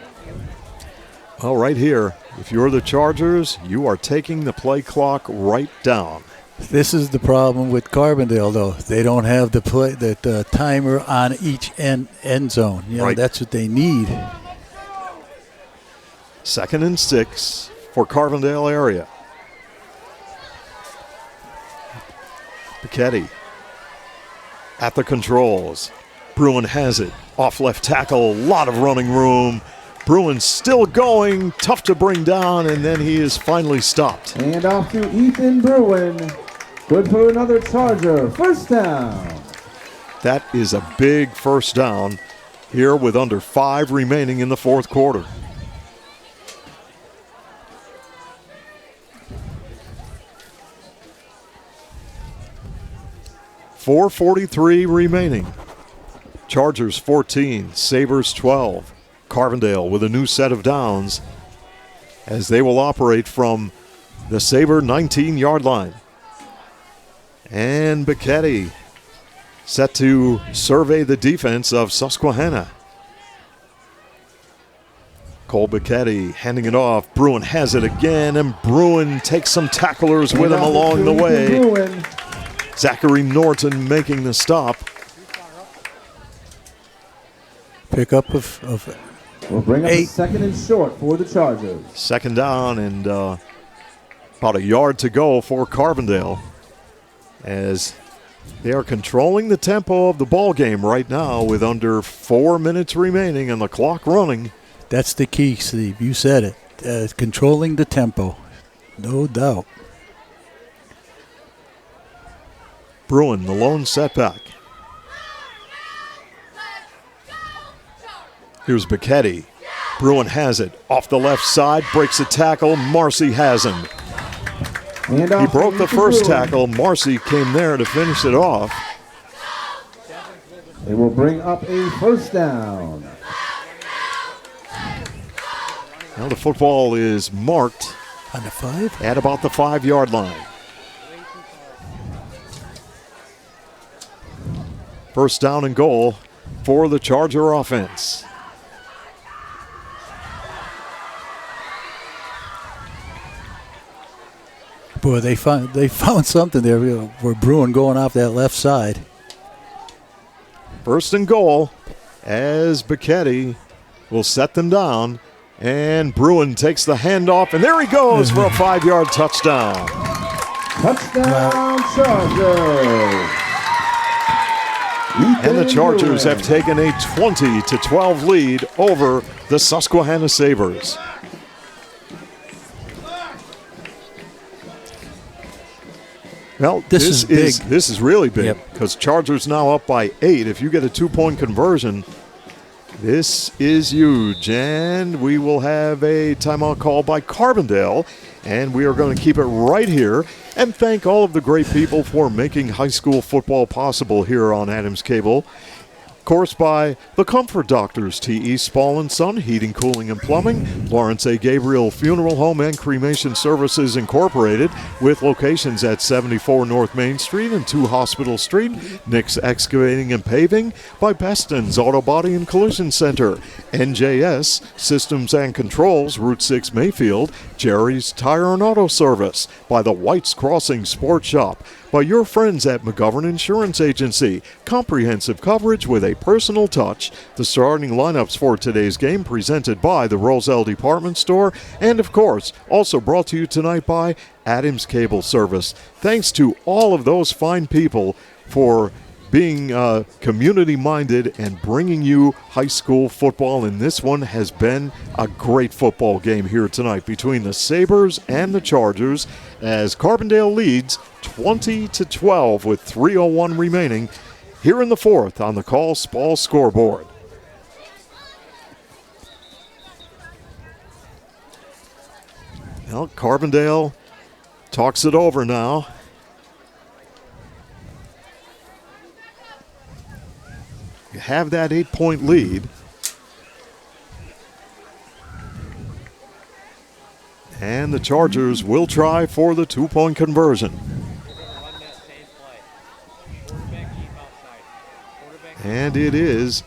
Well, right here, if you're the Chargers, you are taking the play clock right down. This is the problem with Carbondale, though. They don't have the timer on each end zone. You know, Right. That's what they need. 2nd and 6 for Carbondale area. Pichetti at the controls. Bruin has it. Off left tackle, a lot of running room. Bruin still going, tough to bring down, and then he is finally stopped. And off to Ethan Bruin. Good for another Charger. 1st down. That is a big 1st down here with under 5 remaining in the 4th quarter. 4:43 remaining. Chargers 14, Sabres 12. Carbondale with a new set of downs as they will operate from the Sabre 19-yard line. And Becchetti set to survey the defense of Susquehanna. Cole Becchetti handing it off. Bruin has it again, and Bruin takes some tacklers with him along the way. Zachary Norton making the stop. Pickup of We'll bring up 8. second and short for the Chargers. Second down and about a yard to go for Carbondale as they are controlling the tempo of the ball game right now with under 4 minutes remaining and the clock running. That's the key, Steve. You said it. Controlling the tempo. No doubt. Bruin, the lone setback. Here's Becchetti. Bruin has it. Off the left side, breaks a tackle. Marcy has him. He broke the first tackle. Marcy came there to finish it off. They will bring up a first down. Now the football is marked On the 5? at about the 5-yard line. First down and goal for the Charger offense. Boy, they found something there where Bruin going off that left side. First and goal as Becchetti will set them down. And Bruin takes the handoff, and there he goes for a 5-yard touchdown. Touchdown, Chargers. And the Chargers have taken a 20-12 lead over the Susquehanna Sabres. Well, This is big. This is really big Yep. because Chargers now up by 8. If you get a 2-point conversion, this is huge. And we will have a timeout call by Carbondale. And we are going to keep it right here and thank all of the great people for making high school football possible here on Adams Cable. Of course, by the Comfort Doctors, T.E. Spall & Son, Heating, Cooling, and Plumbing, Lawrence A. Gabriel Funeral Home and Cremation Services Incorporated, with locations at 74 North Main Street and 2 Hospital Street, Nick's Excavating and Paving, by Beston's Auto Body and Collision Center, NJS Systems and Controls, Route 6 Mayfield, Jerry's Tire and Auto Service, by the White's Crossing Sports Shop, by your friends at McGovern Insurance Agency. Comprehensive coverage with a personal touch. The starting lineups for today's game presented by the Roselle Department Store, and of course, also brought to you tonight by Adams Cable Service. Thanks to all of those fine people for being community-minded and bringing you high school football, and this one has been a great football game here tonight between the Sabres and the Chargers as Carbondale leads 20-12 with 3:01 remaining here in the fourth on the Call Spall scoreboard. Well, Carbondale talks it over now. You have that 8-point lead. And the Chargers will try for the 2-point conversion. And it is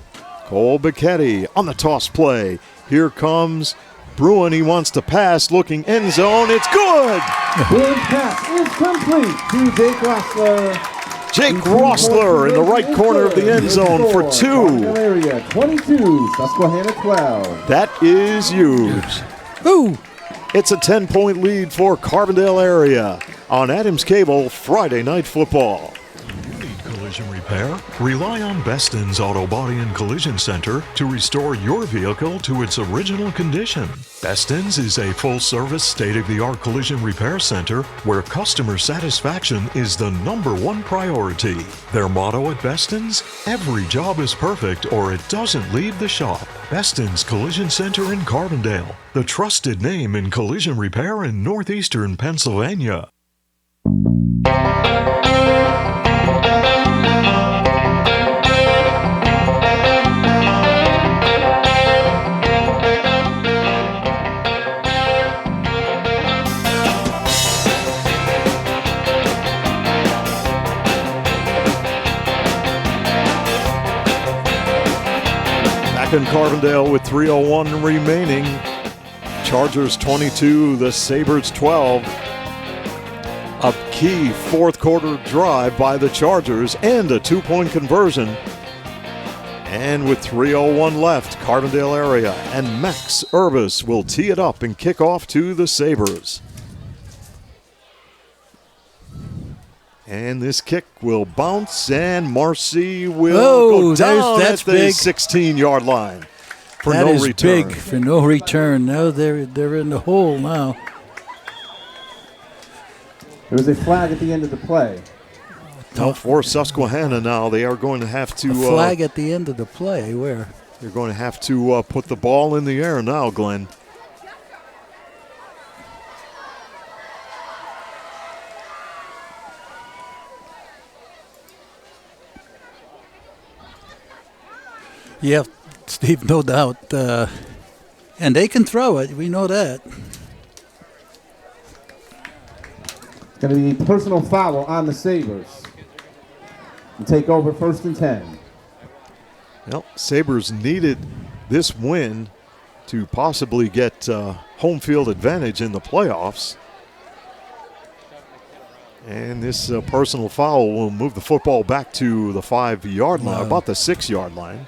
Cole Becchetti on the toss play. Here comes Bruin. He wants to pass, looking end zone. It's good! Bruin pass is complete to Jake Rossler. Jake Rossler in the right corner of the end zone for 2. Carbondale area 22, Susquehanna 12. That is huge. Ooh! It's a 10-point lead for Carbondale area on Adams Cable Friday Night Football. Collision repair? Rely on Beston's Auto Body and Collision Center to restore your vehicle to its original condition. Beston's is a full-service, state-of-the-art collision repair center where customer satisfaction is the #1 priority. Their motto at Beston's? Every job is perfect or it doesn't leave the shop. Beston's Collision Center in Carbondale, the trusted name in collision repair in northeastern Pennsylvania. back in Carbondale with 3:01 remaining. Chargers 22, the Sabres 12. A key fourth quarter drive by the Chargers and a 2-point conversion. And with 3:01 left, Carbondale area and Max Urbis will tee it up and kick off to the Sabres. And this kick will bounce, and Marcy will go down at the 16-yard line for no return. That is big for no return. Now they're in the hole now. There was a flag at the end of the play. Now for Susquehanna now, they are going to have to... A flag at the end of the play, where? They're going to have to put the ball in the air now, Glenn. Yeah, Steve, no doubt. And they can throw it. We know that. It's going to be personal foul on the Sabres. And take over 1st and 10. Well, Sabres needed this win to possibly get home field advantage in the playoffs. And this personal foul will move the football back to the 5-yard line, about the 6-yard line.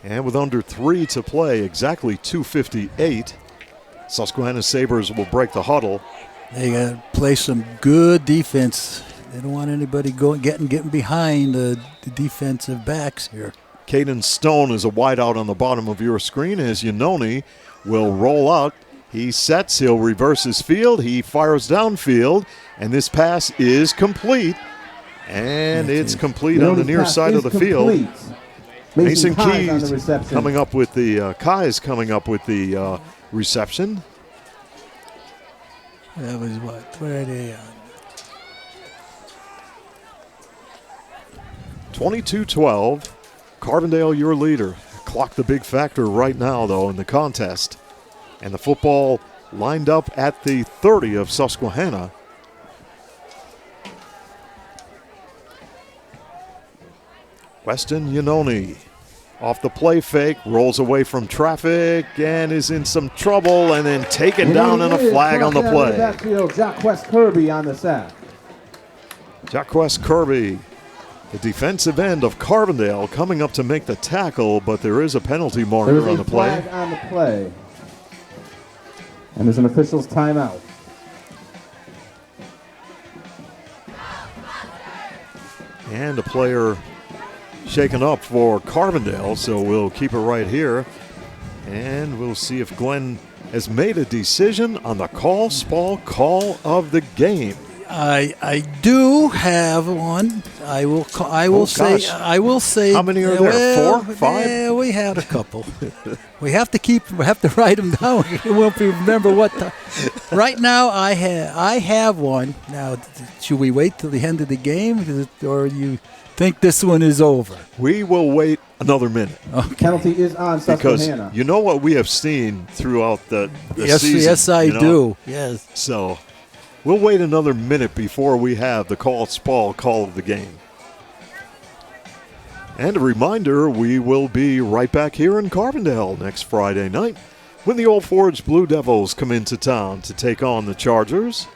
And with under 3 to play, exactly 2:58, Susquehanna Sabres will break the huddle. They got to play some good defense. They don't want anybody getting behind the defensive backs here. Caden Stone is a wideout on the bottom of your screen as Yanoni will roll out. He sets, he'll reverse his field, he fires downfield, and this pass is complete. And it's complete on the near side of the field. Mason Keys coming up with the Kai's coming up with the reception. That was what? What are they on? 22-12. Carbondale, your leader. Clock the big factor right now, though, in the contest. And the football lined up at the 30 of Susquehanna. Weston Yanoni off the play fake, rolls away from traffic and is in some trouble and then taken down and a flag on the play. Jacques Kirby on the sack. Jacques Kirby, the defensive end of Carbondale, coming up to make the tackle, but there is a penalty marker on the play. There's a flag on the play. And there's an official's timeout. And a player shaken up for Carbondale, so we'll keep it right here. And we'll see if Glenn has made a decision on the call of the game. I do have one. I will say. How many are there? 4, 5? Yeah, we had a couple. we have to write them down. We won't remember what. Right now, I have one. Now, should we wait till the end of the game, or you think this one is over? We will wait another minute. Okay. Penalty is on Susquehanna. Because you know what we have seen throughout the season. Yes, I do. Yes. So we'll wait another minute before we have the call of the game. And a reminder, we will be right back here in Carbondale next Friday night when the Old Forge Blue Devils come into town to take on the Chargers.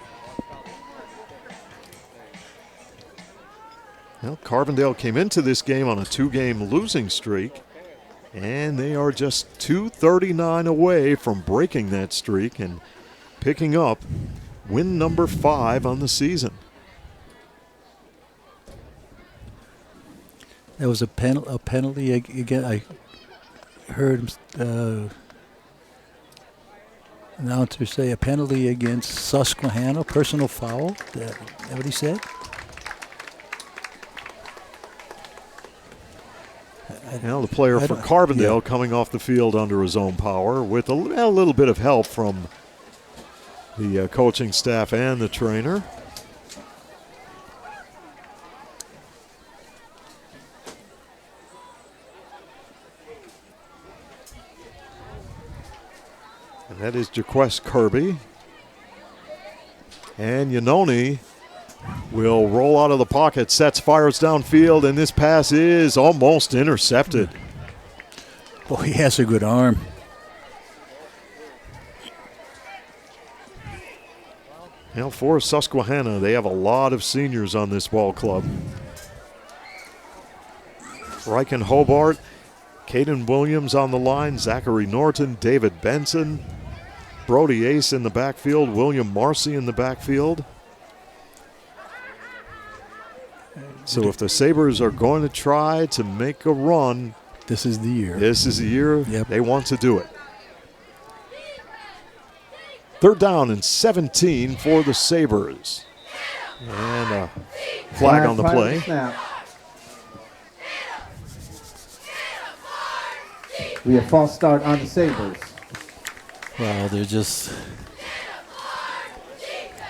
Well, Carbondale came into this game on a 2-game losing streak, and they are just 239 away from breaking that streak and picking up win number 5 on the season. There was a penalty again. I heard announcer say a penalty against Susquehanna, personal foul. Is that what he said? Now the player for Carbondale coming off the field under his own power with a little bit of help from the coaching staff and the trainer. And that is Jacques Kirby. And Yanoni will roll out of the pocket, sets, fires downfield, and this pass is almost intercepted. Boy, he has a good arm. Now for Susquehanna, they have a lot of seniors on this ball club. Riken Hobart, Caden Williams on the line, Zachary Norton, David Benson, Brody Ace in the backfield, William Marcy in the backfield. So if the Sabres are going to try to make a run, this is the year. This is the year they want to do it. 3rd down and 17 for the Sabres. And a flag on the play. We have false start on the Sabres. Well, they're just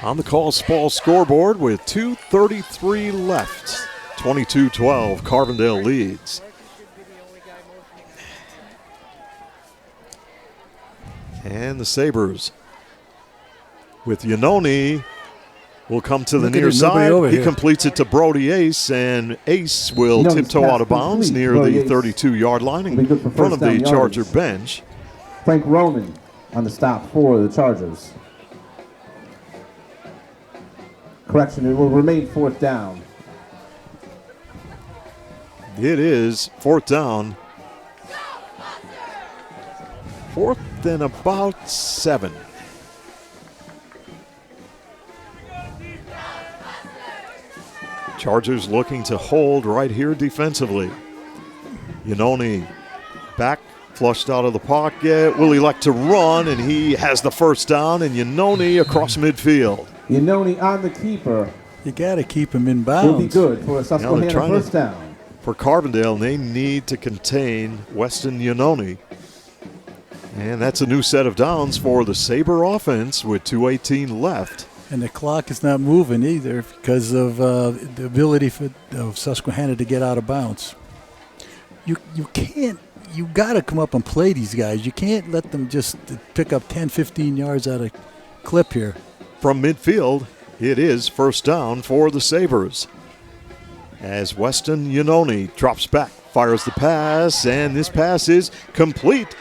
on the call ball scoreboard with 2:33 left. 22-12, Carbondale leads. And the Sabres with Yanoni will come to the near side. He completes it to Brody Ace, and Ace will tiptoe out of bounds near the 32-yard line in front of the Charger bench. Frank Roman on the stop for the Chargers. Correction, it will remain 4th down. It is 4th down. 4th and about 7. Chargers looking to hold right here defensively. Yanoni back, flushed out of the pocket, will elect to run, and he has the first down, and Yanoni across midfield. Yanoni on the keeper. You got to keep him in bounds. Will be good for a Susquehanna first down. For Carbondale, they need to contain Weston Yanoni. And that's a new set of downs for the Sabre offense with 2:18 left. And the clock is not moving either because of the ability of Susquehanna to get out of bounds. You can't. You got to come up and play these guys. You can't let them just pick up 10, 15 yards out of clip here. From midfield, it is first down for the Sabres. As Weston Yanoni drops back, fires the pass, and this pass is complete.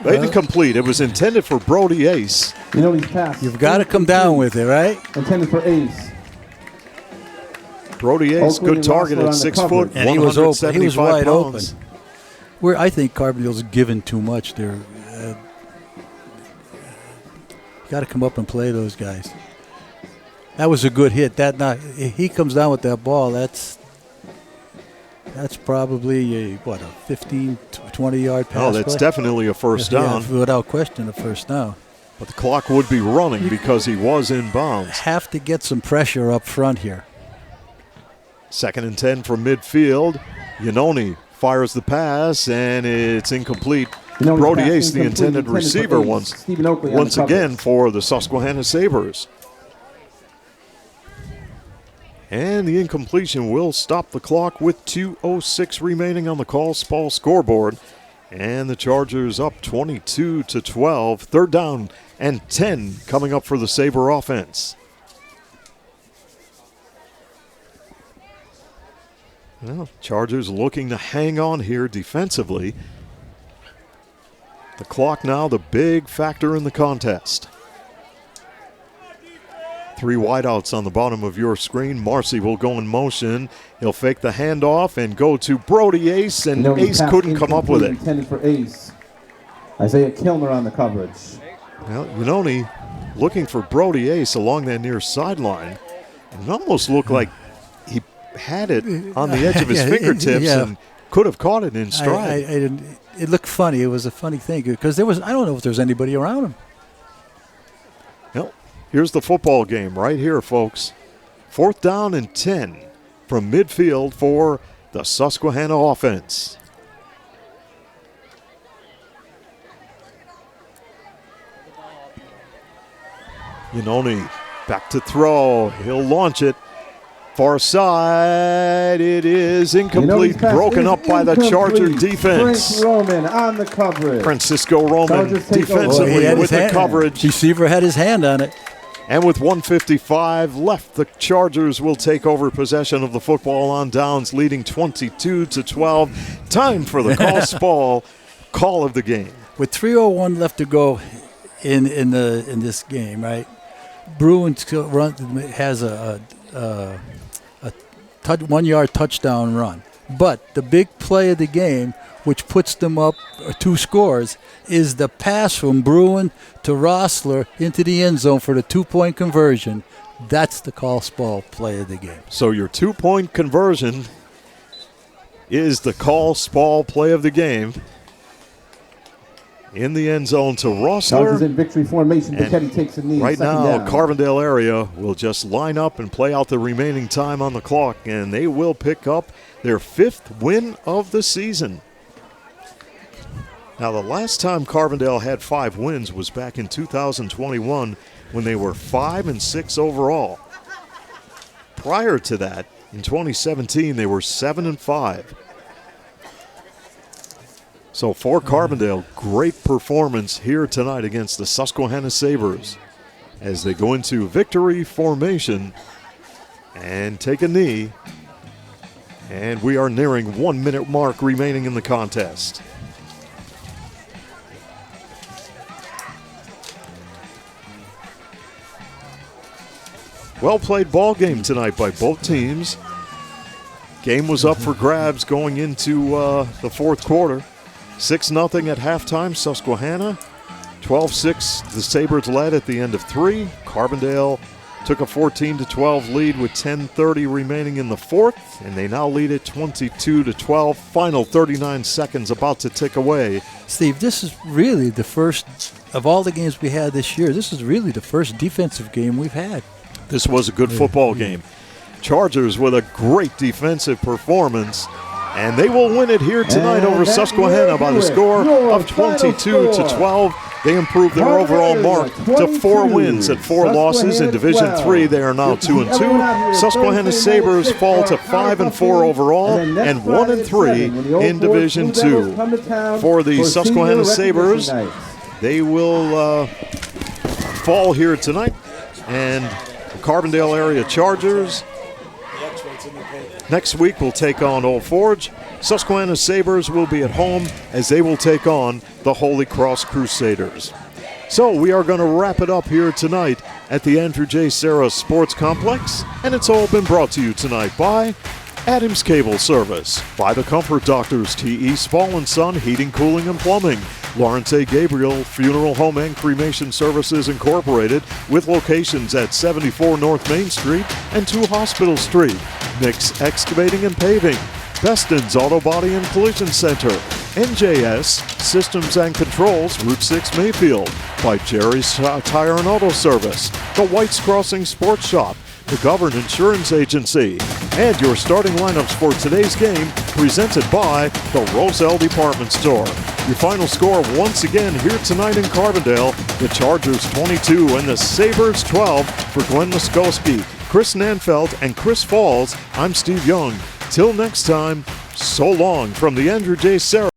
Incomplete. It was intended for Brody Ace. Yanoni's pass. You've got to come down with it, right? Intended for Ace. Brody Ace, good target at 6 foot, and he was open. He was wide pounds. open. I think Carbondale's given too much there. You got to come up and play those guys. That was a good hit. He comes down with that ball. That's probably a 15, 20-yard pass. Oh, that's definitely a first down. Yeah, without question, a first down. But the clock would be running because he was in bounds. Have to get some pressure up front here. 2nd and 10 from midfield. Yanoni fires the pass, and it's incomplete. Brody Ace, the intended receiver, once again for the Susquehanna Sabres. And the incompletion will stop the clock with 2:06 remaining on the call ball scoreboard. And the Chargers up 22-12. 3rd down and 10 coming up for the Sabre offense. Well, Chargers looking to hang on here defensively. The clock now the big factor in the contest. 3 wideouts on the bottom of your screen. Marcy will go in motion. He'll fake the handoff and go to Brody Ace, and Ace couldn't come up with it. Intended for Ace. Isaiah Kilmer on the coverage. Well, Yanoni looking for Brody Ace along that near sideline. It almost looked like he had it on the edge of his fingertips and could have caught it in stride. It looked funny. It was a funny thing because I don't know if there's anybody around him. Well, here's the football game right here, folks. 4th down and 10 from midfield for the Susquehanna offense. Yanoni back to throw. He'll launch it. Far side, it is incomplete, broken up by the Charger defense. Frank Roman on the coverage. Francisco Roman defensively with the coverage. Receiver had his hand on it. And with 1:55 left, the Chargers will take over possession of the football on downs, leading 22-12. Time for the call of the game. With 3:01 left to go in this game, right? Bruin has a 1-yard touchdown run. But the big play of the game, which puts them up 2 scores, is the pass from Bruin to Rossler into the end zone for the 2-point conversion. That's the ball play of the game. So your 2-point conversion is the ball play of the game. In the end zone to Rossler. Chargers in victory formation. Bichetti takes a knee. Right now, Carbondale area will just line up and play out the remaining time on the clock, and they will pick up their 5th win of the season. Now, the last time Carbondale had 5 wins was back in 2021 when they were 5-6 overall. Prior to that, in 2017, they were 7-5. So for Carbondale, great performance here tonight against the Susquehanna Sabres as they go into victory formation and take a knee. And we are nearing 1-minute mark remaining in the contest. Well played ball game tonight by both teams. Game was up for grabs going into the 4th quarter. 6-0 at halftime, Susquehanna. 12-6, the Sabres led at the end of 3. Carbondale took a 14-12 lead with 10:30 remaining in the 4th, and they now lead at 22-12. Final 39 seconds about to tick away. Steve, this is really the first of all the games we had this year. This is really the first defensive game we've had. This was a good football game. Chargers with a great defensive performance. And they will win it here tonight over Susquehanna by the score of 22-12. They improved their overall mark to 4 wins and 4 losses. In Division III, they are now 2-2. Susquehanna Sabres fall to 5-4 overall and 1-3 in Division II. For the Susquehanna Sabres, they will fall here tonight. And the Carbondale area Chargers next week will take on Old Forge. Susquehanna Sabres will be at home as they will take on the Holy Cross Crusaders. So we are going to wrap it up here tonight at the Andrew J. Sarah Sports Complex, and it's all been brought to you tonight by Adams Cable Service, by the Comfort Doctors, T.E. Spall & Son Heating, Cooling, and Plumbing, Lawrence A. Gabriel Funeral Home and Cremation Services Incorporated, with locations at 74 North Main Street and 2 Hospital Street, Nick's Excavating and Paving, Beston's Auto Body and Collision Center, NJS Systems and Controls, Route 6 Mayfield, by Jerry's Tire and Auto Service, the White's Crossing Sports Shop, the Governed Insurance Agency, and your starting lineups for today's game presented by the Roselle Department Store. Your final score once again here tonight in Carbondale, the Chargers 22 and the Sabres 12. For Glenn Muskowski, Chris Nanfeld, and Chris Falls, I'm Steve Young. Till next time, so long from the Andrew J. Sarah